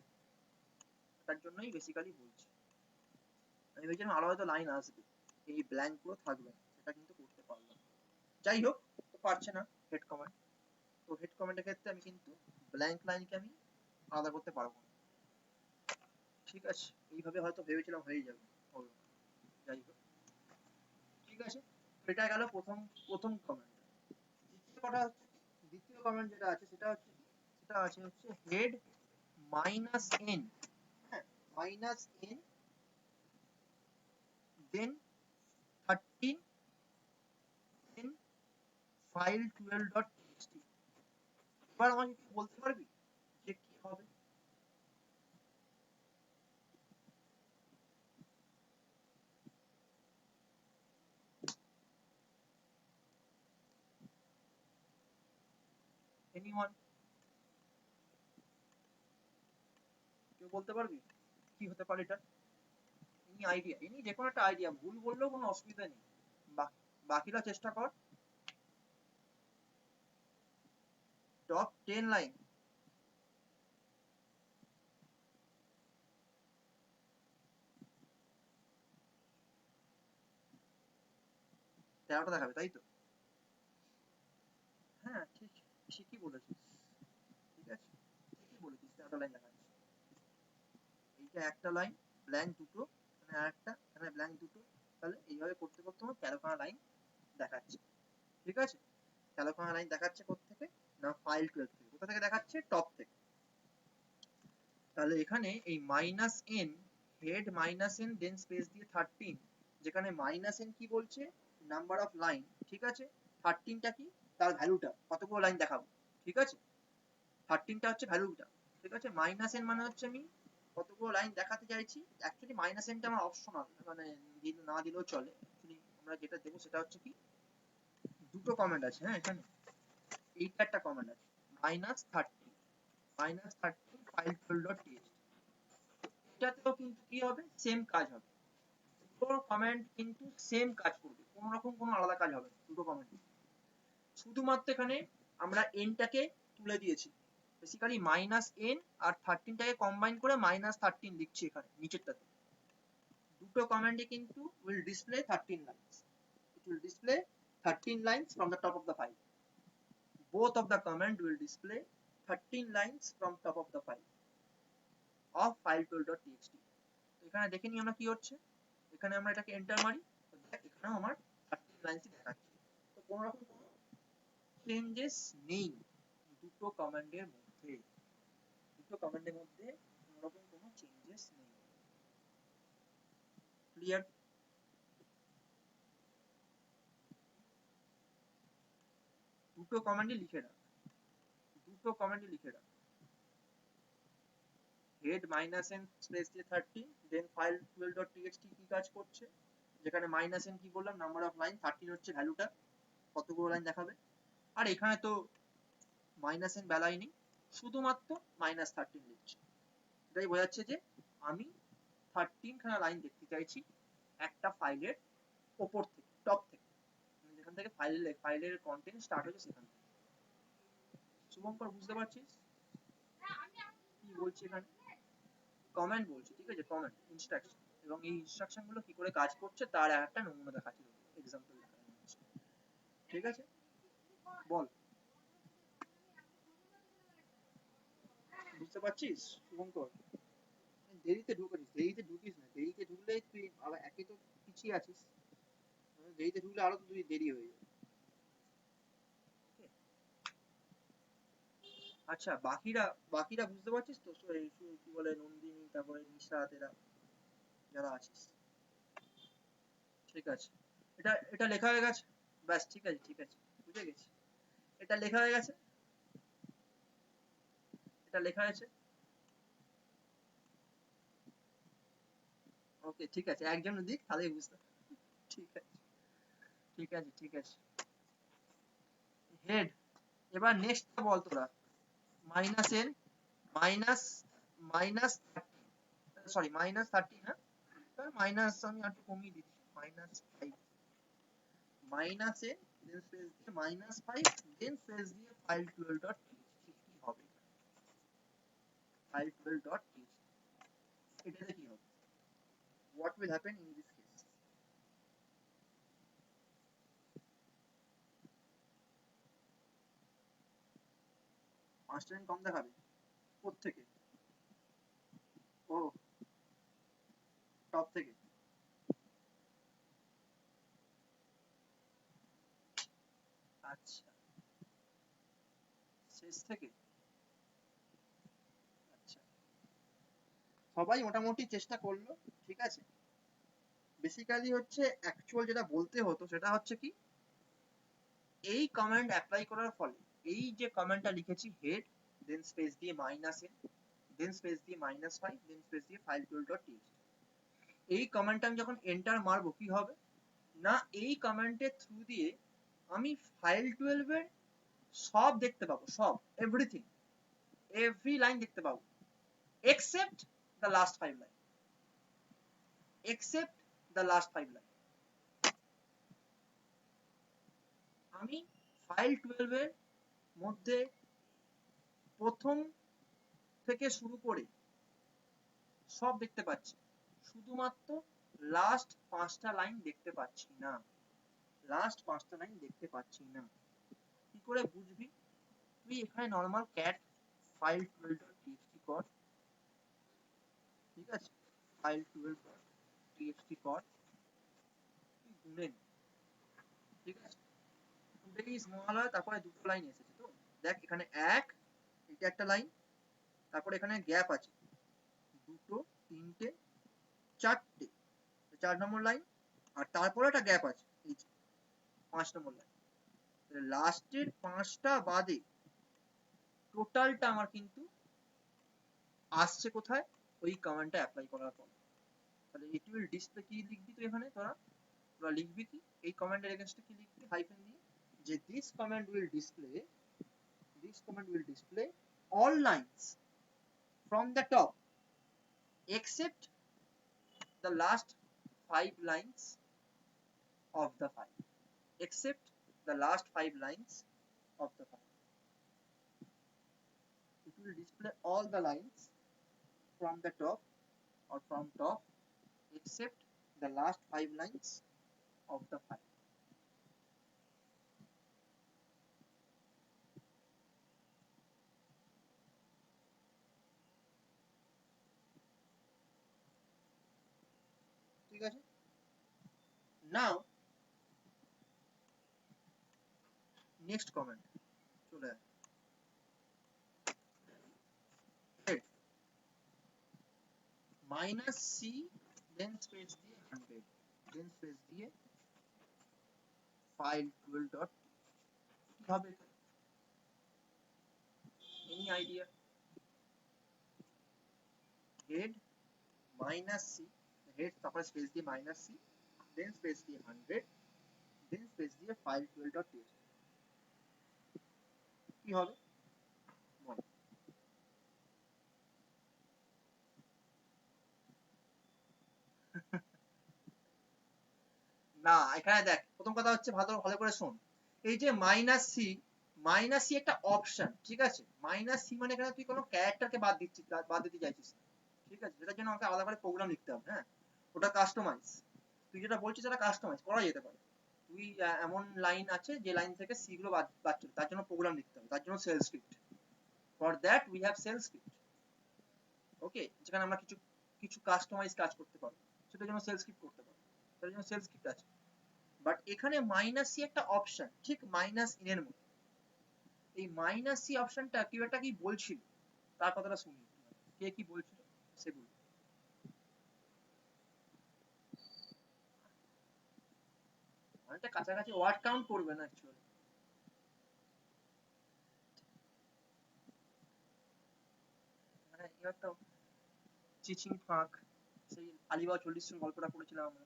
তার জন্যই বেসিক্যালি বলছি। আমি ভেবেছিলাম আরো হয়তো লাইন আসবে, এই ব্ল্যাঙ্ক গুলো থাকবে না, সেটা কিন্তু করতে পারলাম। যাই হোক, তো পারছে না হেড কমেন্ট, তো হেড কমেন্টের ক্ষেত্রে আমি কিন্তু ব্ল্যাঙ্ক লাইনকে আমি আলাদা করতে পারবো না। ঠিক আছে, এইভাবে হয়তো ভেবেছিলাম হয়ে যাবে, হলো না। যাই হোক, ঠিক আছে, এটা গেল প্রথম প্রথম কমেন্ট। দ্বিতীয় কমেন্ট যেটা আছে সেটা হচ্ছে কি, সেটা আছে হচ্ছে হেড মাইনাস এন, হ্যাঁ মাইনাস এন দেন 13 দেন ফাইল 12.txt। এবার আমাকে একটু বলতে পারবি যে কি হবে? এনিওয়ান, কেউ বলতে পারবি কি হতে পারে এটা? এনি আইডিয়া, এনি যে কোনো একটা আইডিয়া, ভুল বললেও কোনো অসুবিধা নেই, বাকিরা চেষ্টা কর। টপ 10 লাইন, তেরোটা দেখাবে তাই তো? হ্যাঁ ঠিক, ঠিকই বলেছিস, ঠিক আছে ঠিকই বলেছিস, 13টা লাইন দেখাচ্ছে। এইটা একটা লাইন, ব্ল্যাঙ্ক দুটো, এখানে আরেকটা, এখানে ব্ল্যাঙ্ক দুটো, তাহলে এইভাবে করতে করতে আমার 13খানা লাইন দেখাচ্ছে। ঠিক আছে, 13খানা লাইন দেখাচ্ছে কোত্থেকে না, ফাইল 12 থেকে। কোথা থেকে দেখাচ্ছে? টপ থেকে। তাহলে এখানে এই minus N, head minus N then space দিয়ে 13, যেখানে মাইনাস এন কি বলছে, নাম্বার অফ লাইন, ঠিক আছে, 13টা কি তার ভ্যালুটা, কতগুলো লাইন দেখাবো, ঠিক আছে, 13টা হচ্ছে ভ্যালুটা, ঠিক আছে। মাইনাস এন মানে হচ্ছে আমি কতগুলো লাইন দেখাতে চাইছি। অ্যাকচুয়ালি মাইনাস এনটা আমার অপশনাল, মানে না দিলেও চলে। অ্যাকচুয়ালি আমরা যেটা দেবো সেটা হচ্ছে কি, দুটো কমেন্ট আছে, হ্যাঁ এখানে এইটা একটা কমেন্ট আছে, -13 ফাইল 12.txt, এটাতেও কিন্তু কি হবে, সেম কাজ হবে, দুটো কমেন্ট কিন্তু সেম কাজ করবে, কোনো রকম কোনো আলাদা কাজ হবে না দুটো কমেন্ট। শুধুমাত্র এখানে আমরা এনটাকে তুলে দিয়েছি, বেসিক্যালি মাইনাস এন আর 13টাকে কম্বাইন করে -13 লিখছি এখানে নিচেরটাতে। দুটো কমেন্টে কিন্তু will display 13 lines, it will display 13 lines from the top of the file, both of the comment will display 13 lines from top of the file of file12.txt। এখানে দেখে নিই আমরা কি হচ্ছে, এখানে আমরা এটাকে এন্টার মারি, এখানেও আমার 13 লাইনস দেখাচ্ছে, তো কোনো রকম কোনো চেঞ্জেস নেই দুটো কমান্ডের মধ্যে, দুটো কমান্ডের মধ্যে কোনো রকম কোনো চেঞ্জেস নেই। ক্লিয়ার? দুটো কমান্ডই লিখে রাখ, দুটো কমান্ডই লিখে রাখ, হেড মাইনাস এন স্পেস দিয়ে 13 দেন ফাইল 12.txt কি কাজ করছে, যেখানে মাইনাস এন কি বললাম, নাম্বার অফ লাইন, 13 হচ্ছে ভ্যালুটা, কতগুলো লাইন দেখাবে, আর এখানে তো মাইনাস এন বেলাই নেই, শুধুমাত্র -13 লিখছে। এটাই বোঝাচ্ছে যে আমি 13 খানা লাইন দেখতে চাইছি একটা ফাইলের ওপর থেকে, টপ থেকে, যেখান থেকে ফাইলের কন্টেন্ট স্টার্ট হয়েছে সেখান থেকে। শুভঙ্কর বুঝতে পারছিস কি বলছি এখানে? কমেন্ট বলছি, ঠিক আছে, কমেন্ট ইনস্ট্রাকশন, এবং এই ইনস্ট্রাকশন গুলো কি করে কাজ করছে তার একটা নমুনা দেখাচ্ছি, এক্সাম্পল দেখানো হচ্ছে, ঠিক আছে, বল বুঝতে পারছিস শুভঙ্কর? দেরিতে ঢুকেছিস, দেরিতে ঢুকিস না, দেরিতে ঢুকলেই তুই আবার একে তো পিছিয়ে আছিস, দেরিতে ঢুকলে আরো তো তুই দেরি হয়ে যাবে। আচ্ছা বাকিরা, বাকিরা বুঝতে পারছিস তো, কি বলে নন্দিনী, তারপরে নিশাত, এরা যারা আছিস, ঠিক আছে, এটা লেখা হয়ে গেছে, ব্যাস ঠিক আছে ঠিক আছে, বুঝে গেছি, এটা লেখা হয়ে গেছে। এটা লেখা আছে। ওকে ঠিক আছে, একজন দিক তাহলেই বুঝতে। ঠিক আছে ঠিক আছে ঠিক আছে। হেড, এবার নেক্সট বল তোরা। Minus N, minus minus sorry minus 30 না, মাইনাস আমি একটু কমিয়ে দিচ্ছি, minus 5 minus N then space দিয়ে মাইনাস 5 দেন স্পেস দিয়ে ফাইল 12 ডট টিএক্সটি কি হবে, ফাইল 12 ডট টিএক্সটি এটাতে কি হবে, what will happen in this case? পাঁচটা লাইন কম দেখাবে কোত্থেকে? ও টপ থেকে। আচ্ছা শেষ থেকে। আচ্ছা সবাই মোটামুটি চেষ্টা করলো, ঠিক আছে। বেসিক্যালি হচ্ছে অ্যাকচুয়াল যেটা বলতে হতো সেটা হচ্ছে কি, এই কমান্ড অ্যাপ্লাই করার ফলে এই যে কমান্ডটা লিখেছি হেড দেন স্পেস দিয়ে মাইনাস এন দেন স্পেস দিয়ে মাইনাস 5 দেন স্পেস দিয়ে ফাইল 12 ডট টিএক্সটি, এই কমান্ডটা আমি যখন এন্টার মারবো কি হবে না, এই কমান্ডের থ্রু দিয়ে আমি ফাইল 12 এর সব দেখতে পাবো, সব এভরিথিং, এভরি লাইন দেখতে পাবো except the last 5 line, except the last 5 line। আমি ফাইল 12 এর মধ্যে প্রথম থেকে শুরু করে সব দেখতে পাচ্ছি, শুধুমাত্র লাস্ট 5টা লাইন দেখতে পাচ্ছি না, লাস্ট 5টা লাইন দেখতে পাচ্ছি না। কি করে বুঝবি? তুই এখানে normal cat file 12 dot TXT কর, ঠিক আছে, ফাইল 12 ডট টিএক্সটি কর, তুই গুনে নি, ঠিক আছে। দেখি স্মল হয়, তারপরে দুটো লাইন এসেছে তো, দেখ এখানে এক, এটা একটা লাইন, তারপরে এখানে গ্যাপ আছে দুটো, তিনটে, চারটে, 4 নম্বর লাইন, আর তারপরে একটা গ্যাপ আছে এই 5 নম্বর লাইন। লাস্টের 5টা বাদে টোটালটা আমার কিন্তু আসছে কোথায়, ওই কমান্ডটা অ্যাপ্লাই করার পর। তাহলে ইট উইল ডিসপ্লে, কি লিখবি তুই এখানে, তোরা তোরা লিখবি কি এই কমান্ডের এগেইনস্টে কি লিখবি হাইফেন দিয়ে, যে this command will display all lines from the top except the last 5 lines of the file, except the last 5 lines of the file. It will display all the lines from the top or from top except the last 5 lines of the file. ঠিক আছে, now next comment চলে আসে, minus c then space দিয়ে 100 then space দিয়ে file 12 dot, কি হবে এটা? Any idea? Head minus c, head তারপরে স্পেস দিয়ে minus c then স্পেস দিয়ে 100 then স্পেস দিয়ে file 12 dot txt, কি হবে বল? না এখানে দেখ, প্রথম কথা হচ্ছে ভালো ভালো করে শোন, এই যে মাইনাস সি, মাইনাস সি একটা অপশন, ঠিক আছে, মাইনাস সি মানে এখানে তুই কোনো ক্যারেক্টারকে বাদ দিচ্ছিস, বাদ দিতে চাইছিস, ঠিক আছে, যেটার জন্য আমাকে আলাদা করে প্রোগ্রাম লিখতে হবে, হ্যাঁ ওটা কাস্টমাইজ, তুই যেটা বলছিস সেটা কাস্টমাইজ করা যেতে পারে। তুই এমন লাইন আছে যে লাইন থেকে সি গুলো বাদ চলে, তার জন্য প্রোগ্রাম লিখতে হবে, তার জন্য shell script, for that we have shell script, okay, যেখানে আমরা কিছু কিছু কাস্টমাইজ কাজ করতে পারবো, সেটার জন্য সেল স্ক্রিপ্ট করতে পারবো, তার জন্য সেল স্ক্রিপ্ট আছে। বাট এখানে মাইনাস সি একটা অপশন, ঠিক মাইনাস ইন এর মতো, এই মাইনাস সি অপশনটা কেউ একটা কি বলছিল, তার কথাটা শুনি, কে কি বলছিল সে বলুন। অনেকটা কাছাকাছি, ওয়ার্ড কাউন্ট করবে না অ্যাকচুয়ালি। একটা চিচিং ফাঁক, সেই আলিবাগ 40 জন গল্পটা পড়েছিলাম আমরা,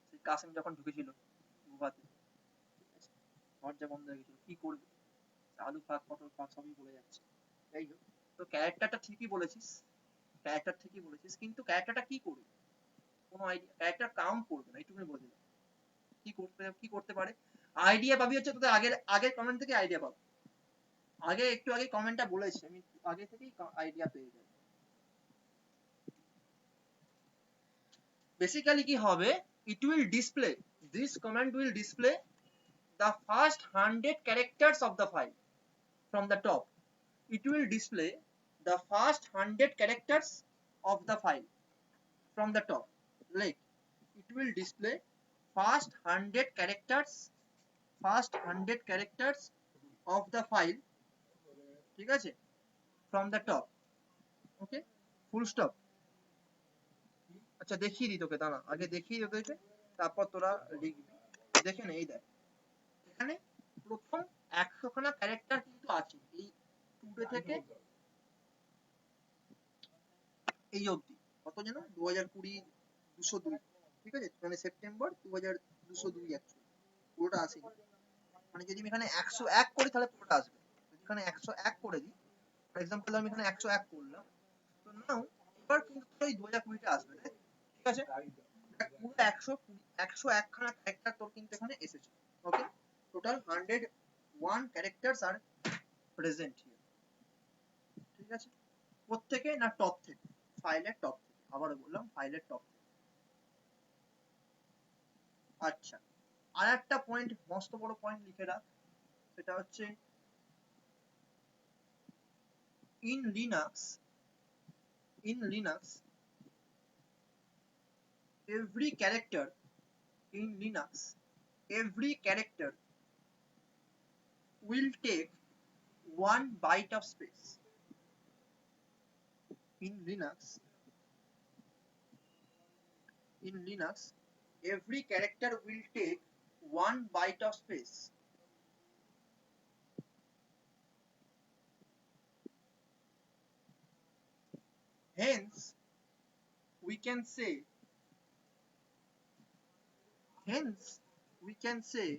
সেই কাসেম যখন ঢুকেছিল গুহাতে, দরজা বন্ধ হয়ে গেছিল, কি করবে, আলু ফাঁক পটল ফাঁক সবই বলে যাচ্ছে। যাই হোক, তো ক্যারেক্টারটা ঠিকই বলেছিস, কিন্তু ক্যারেক্টারটা কি করবে, কোনো আইডিয়া, ক্যারেক্টার কাউন্ট করবে না, এইটুকুনি বলে দিলাম। কি করতে পারে, আইডিয়া পাবি হচ্ছে তোদের আগের কমেন্ট থেকে আইডিয়া পাবো, একটু আগে কমেন্টটা বলেছি আমি, আগে থেকেই আইডিয়া পেয়ে যাবো। বেসিক্যালি কি হবে, it will display, this command will display the first 100 characters of the file from the top. It will display the first 100 characters of the file from the top. Like it will display first 100 characters of the file, ঠিক আছে, from the top. Okay, full stop. আচ্ছা দেখিয়ে দিই তোকে, দাঁড়া আগে দেখিয়ে দিই তোকে, তারপর তোরা লিখবি। দেখে নে, এই দেখ এখানে প্রথম 100 খানা ক্যারেক্টার কিন্তু আছে, এই টুডে থেকে এই অবধি, কত যেন 2020 202, ঠিক আছে, মানে সেপ্টেম্বর 2202 অ্যাকচুয়ালি পুরোটা আসে, মানে যদি আমি এখানে 101 করি তাহলে পুরোটা আসবে, যদি এখানে 101 করে দিই, ফর এক্সাম্পল আমি এখানে 101 করলাম, তো নাও এবার কিন্তু ওই 2020 টা আসবে, ঠিক আছে, পুরো 101 খানা ক্যারেক্টার তোর কিন্তু এখানে এসেছে। Okay, total 101 characters are present here, ঠিক আছে, প্রত্যেকে না টপ থেকে, ফাইলের টপ থেকে, আবারও বললাম ফাইলের টপ থেকে। আচ্ছা, আর একটা পয়েন্ট, মস্ত বড় পয়েন্ট লিখে রাখ, সেটা হচ্ছে in Linux every character will take 1 byte of space. In Linux every character will take 1 byte of space. Hence we can say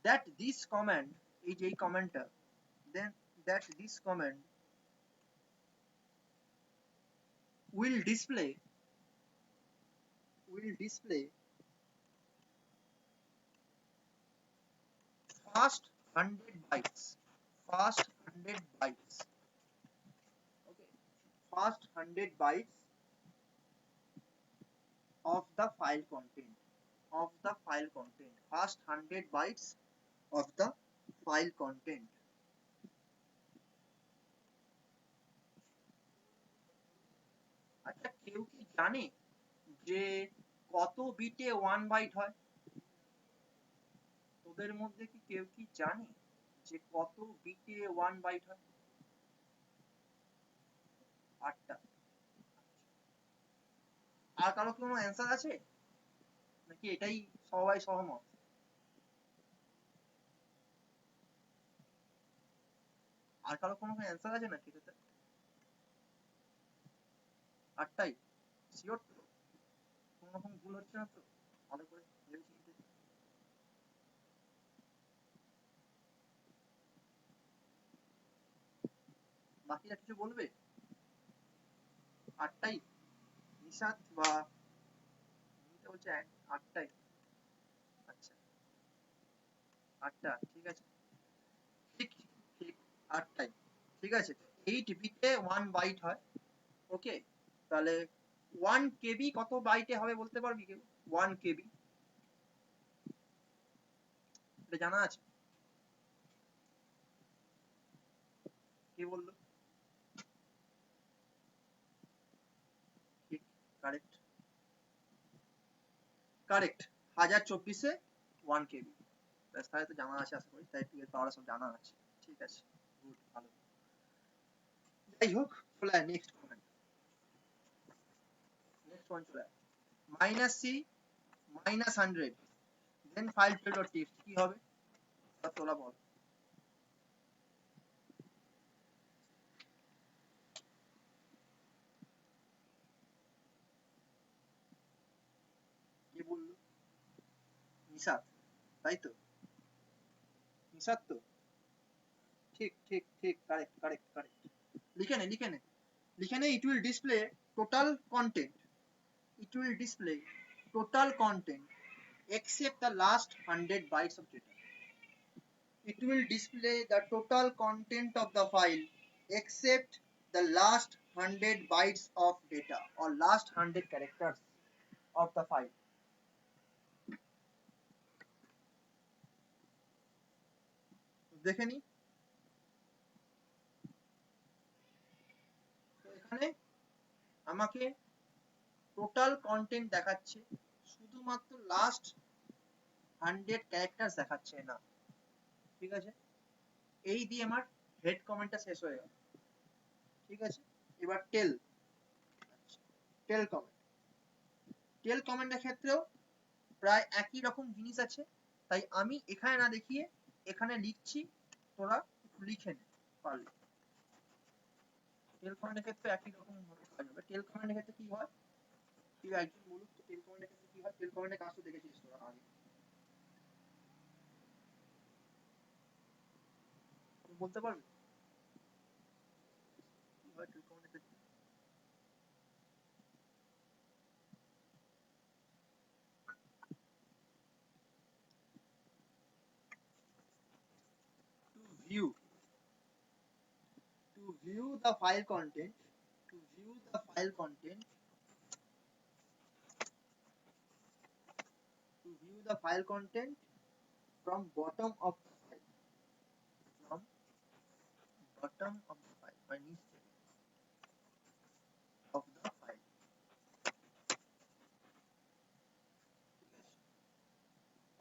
that this command is a commenter, then that this command will display first 100 bytes, okay, first 100 bytes of the file content, first 100 bytes of the file content. আচ্ছা, কেউ কি জানে যে কত বিটে 1 byte হয়? তোদের মধ্যে কি কেউ কি জানে যে কত বিটে 1 বাইট হয়? 8টা। আর কারো কোনো অ্যান্সার আছে নাকি এটাই সবাই সহমত? আর কারো কোনো অ্যান্সার আছে নাকি এটাতে? 8টাই শিওর তো? কোনো রকম ভুল হচ্ছে না তো? ভালো করে ভেবে চিন্তে। বাকিরা কিছু বলবে? 8টাই নিশাত বা বলছে 8টাই। আচ্ছা 8টা, ঠিক আছে, ঠিক 8টাই, ঠিক আছে। 8 বিটে 1 বাইট হয়, ওকে, তাহলে 1 কেবি কত বাইটে হবে বলতে পারবি কেউ? 1 কেবি এটা জানা আছে? কে বললো? ঠিক, কারেক্ট 1024 1 কেবি, ব্যাস, তাহলে তো জানা আছে আশা করি, তাই তুই এর পাওয়ার সব জানা আছে, ঠিক আছে, গুড, ভালো। যাই হোক, চলে আয় নেক্সট ওয়ান চলে আয়, -c -100 then file.txt কি হবে তোরা বল। বললো? নিশাত, তাই তো? নিশাত তো? ঠিক ঠিক ঠিক, কারেক্ট কারেক্ট কারেক্ট। লিখে নে লিখে নে লিখে নে, it will display total content, it will display total content except the last 100 bytes of data. It will display the total content of the file except the last 100 bytes of data or last 100 characters of the file. দেখে নি, তো এখানে আমাকে total content দেখাচ্ছে, শুধুমাত্র last 100 character দেখাচ্ছে না। ঠিক আছে, এই দিয়ে আমার হেড কমেন্টটা শেষ হয়ে গেল। ঠিক আছে, এবার টেল টেল কমেন্ট। টেল কমেন্টের ক্ষেত্রেও প্রায় একই রকম জিনিস আছে, তাই আমি এখানে না দেখিয়ে এখানে লিখছি, তোরা একটু লিখে নে পারলে। টেল কমেন্টের ক্ষেত্রে একই রকম ভাবে কাজ হবে। টেল কমেন্টের ক্ষেত্রে কি হয়, কি একজন বলুক তো, টেল কমেন্টের ক্ষেত্রে কি হয়? টেল কমেন্টের কাজ তো দেখেছিস তোরা আগে, বলতে পারবি কি হয় টেল কমেন্টের ক্ষেত্রে? to view to view the file content to view the file content to view the file content from bottom of the file, from bottom of the file by নিচ থেকে of the file,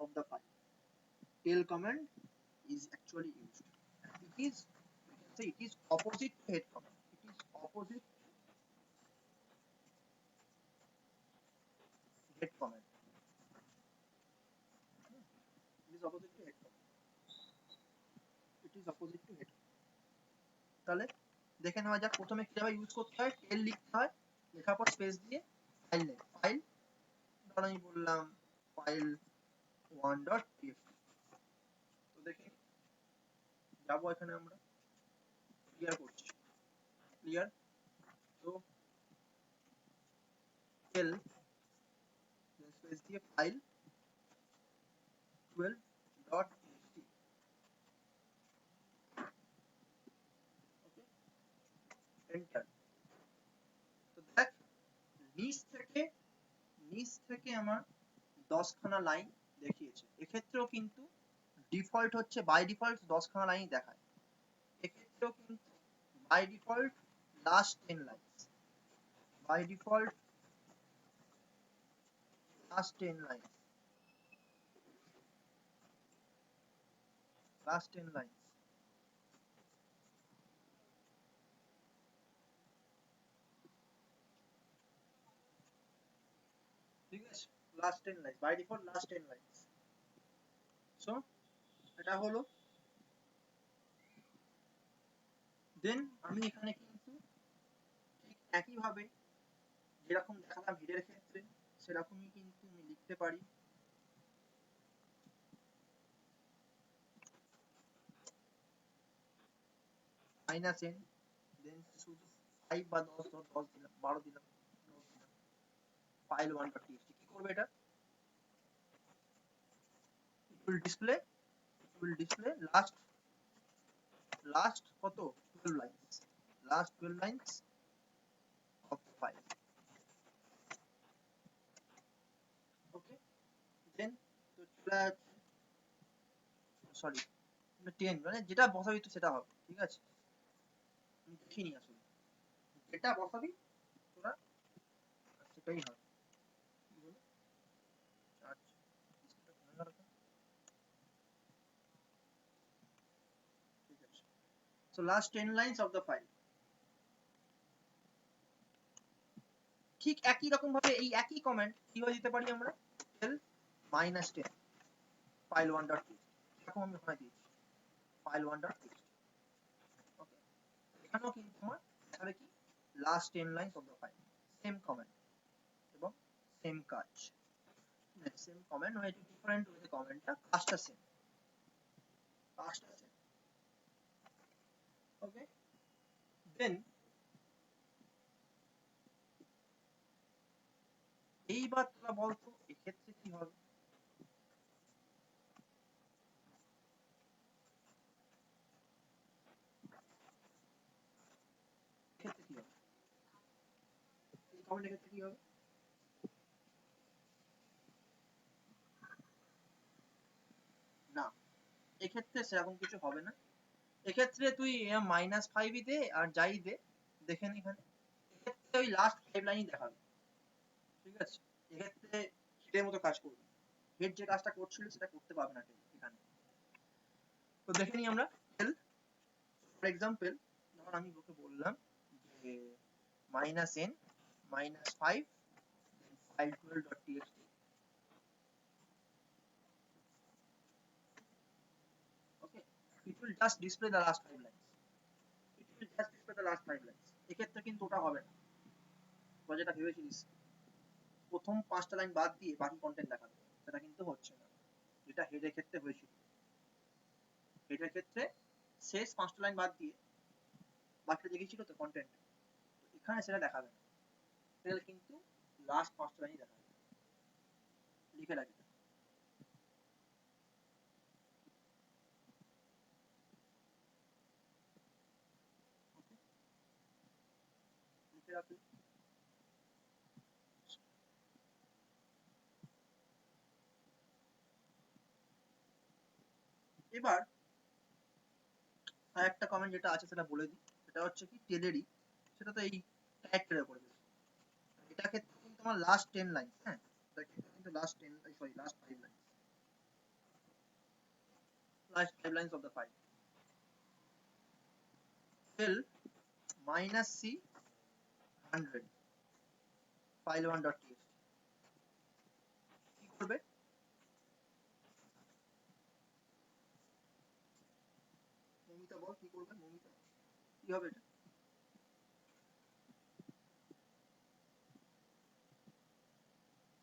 of the file, tail command is actually used. It is, we can say, it is opposite to head command. It is opposite head command. It is opposite to head command. It is opposite to head command. তাহলে দেখে নেওয়া যাক প্রথমে কিভাবে use করতে হয়। টেল লিখতে হয়, লেখার পর স্পেস দিয়ে ফাইল নেম, ফাইল ধর আমি বললাম ফাইল 1.txt। তো দেখে যাবো এখানে আমরা ক্লিয়ার করছি, ক্লিয়ার। তো টেল স্পেস দিয়ে ফাইল 12.txt, ওকে, এন্টার। তো দেখ নিচ থেকে আমার 10খানা লাইন দেখিয়েছে। এক্ষেত্রেও কিন্তু ডিফল্ট হচ্ছে, বাই ডিফল্ট 10খানা লাইন দেখায়। এক্ষেত্রেও কিন্তু by default last 10 lines, by default last 10 lines, last 10 lines. ঠিক আছে, last 10 lines, by default last 10 lines. So এটা হলো। দেন আমি এখানে কিন্তু ঠিক একইভাবে যেরকম দেখালাম হেডের ক্ষেত্রে, সেরকমই কিন্তু আমি লিখতে পারি মাইনাস এন, দেন শুধু 5 বা 10 দিলাম, 12 দিলাম, ফাইল 1.txt। কি করবে এটা? it will display last কত 12 lines, last 12 lines of the file, ওকে। দেন তো সরি 10, মানে যেটা বসাবি তো সেটা হবে। ঠিক আছে, আমি দেখিনি আসলে, যেটা বসাবি তোরা সেটাই হবে। কি হলো চার্জ ডিসপ্লেটা কমে গেল কেন? ঠিক আছে, so last 10 lines of the file. ঠিক একই রকম ভাবে এই একই কমেন্ট কিভাবে দিতে পারি আমরা, টেল -10 ফাইল 1.txt, এরকম আমি ওখানে দিয়েছি ফাইল 1.txt, ওকে। এখানেও কিন্তু আমার দেখাবে কি last 10 lines of the file, same comment এবং সেম কাজ। সেম কমেন্ট হয়েছে ডিফারেন্ট ওয়েতে কমেন্টটা কাজটা সেম ওকে দেন এইবার তোরা বলতো এক্ষেত্রে কি হবে ক্ষেত্রে কি হবে এই কমেন্টের ক্ষেত্রে কি হবে না এক্ষেত্রে সেরকম কিছু হবে না এক্ষেত্রে তুই -5ই দে আর যাই দে দেখে নি এখানে এক্ষেত্রে ওই লাস্ট 5 লাইনই দেখাবে ঠিক আছে এক্ষেত্রে হিটের মতো কাজ করবে হিট যে কাজটা করছিল সেটা করতে পারবে না এখানে তো দেখে নি আমরা ফর এক্সাম্পল ধর আমি ওকে বললাম যে -n -5 file12.txt okay it will just display the last 5 lines it will just display the last 5 lines এক্ষেত্রে কিন্তু ওটা হবে না তো যেটা ভেবেছিলিস প্রথম 5টা লাইন বাদ দিয়ে বাকি কন্টেন্ট দেখাবে সেটা কিন্তু হচ্ছে না যেটা হেডের ক্ষেত্রে হয়েছিল হেডের ক্ষেত্রে শেষ 5টা লাইন বাদ দিয়ে বাকিটা দেখেছিল তো কন্টেন্ট এখানে সেটা দেখাবে না তাহলে কিন্তু লাস্ট 5টা লাইনই দেখাবে লিখে রাখি লিখে রাখি এবার আর একটা কমেন্ট যেটা আছে সেটা বলে দিই সেটা হচ্ছে কি টেলেরই সেটা তো এই ক্যারেক্টারের উপরে এটা ক্ষেত্রে কিন্তু আমার লাস্ট 10 লাইন হ্যাঁ এটা ক্ষেত্রে কিন্তু last 10 sorry last 5 line last 5 lines of the file tail -c 100 file1.txt কি করবে মমিতা বল কি করবে মমিতা কি হবে এটা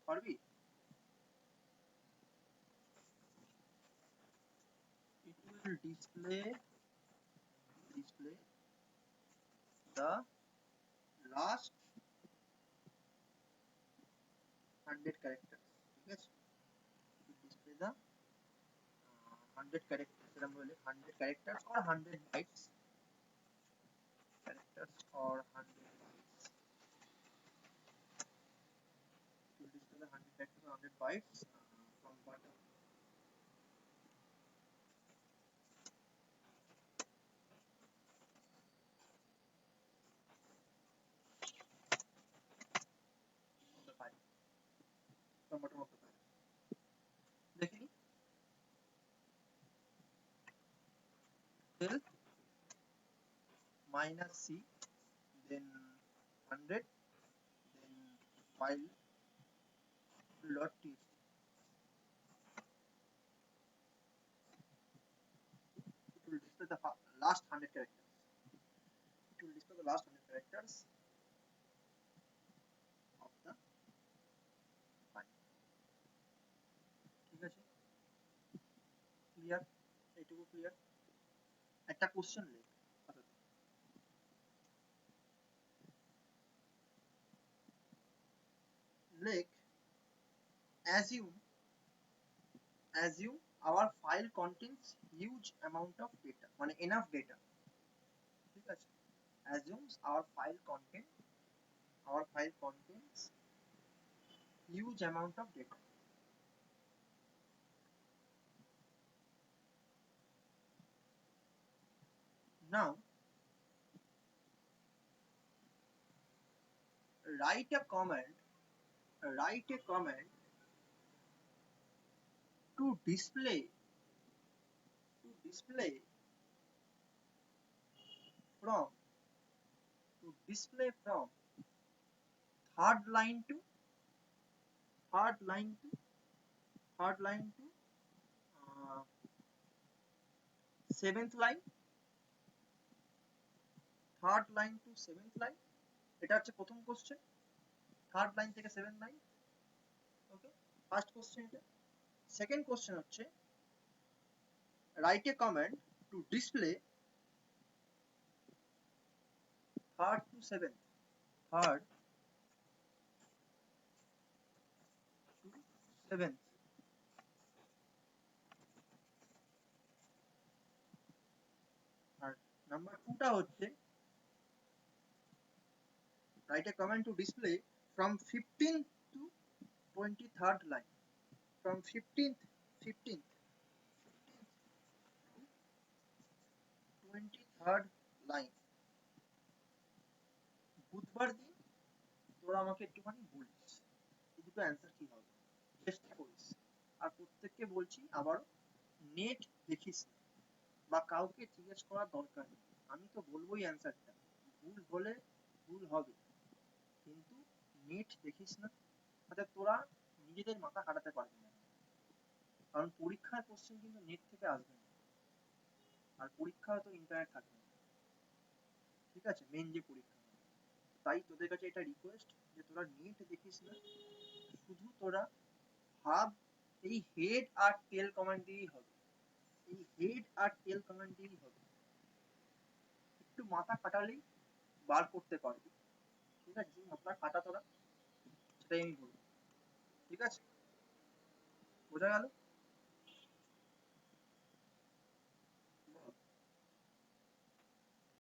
পারবি it will display the last 100 characters ঠিক আছে it will display the 100 characters এরকম বলে 100 characters or 100 bytes characters or 100 bytes it will display the 100 characters or 100 bytes from bottom of the file from bottom of the file দেখি till -c then 100 then file dot txt it will display the last 100 characters it will display the last 100 characters of the file ঠিক আছে clear এইটুকু clear একটা question লেখ লেখ assume our file contains huge amount of data মানে enough data ঠিক আছে assumes our file contains huge amount of data now write a comment to display from third line to seventh line third line to seventh line এটা হচ্ছে প্রথম question third line থেকে seventh line okay first question এটা। Second question হচ্ছে write a command to display third to seventh, third to seventh. আর number 2টা হচ্ছে write a comment to display from 15th to 23rd line, from 15th to 23rd line। বুধবার দিন তোরা আমাকে একটুখানি বলিস এই দুটো অ্যান্সার কি হবে, চেষ্টা করিস। আর প্রত্যেককে বলছি আবারও, নেট দেখিস না বা কাউকে জিজ্ঞেস করার দরকার নেই। আমি তো বলবোই অ্যান্সারটা, ভুল হলে ভুল হবে, কিন্তু নেট দেখিস না, তাতে তোরা নিজেদের মাথা কাটাতে পারবি না। কারণ পরীক্ষার কোশ্চেন কিন্তু নেট থেকে আসবে না, আর পরীক্ষা তো ইন্টারনেট থাকবে না, ঠিক আছে, মেন যে পরীক্ষা। তাই তোদের কাছে এটা রিকোয়েস্ট যে তোরা নেট দেখিস না, শুধু তোরা ভাব এই হেড আর টেল কমান্ড দিয়েই হবে, এই হেড আর টেল কমান্ড দিয়েই হবে, একটু মাথা কাটালেই বার করতে পারবি, ঠিক আছে, শুধু মাথা কাটা তোরা, সেটাই আমি বলবো, ঠিক আছে, বোঝা গেল?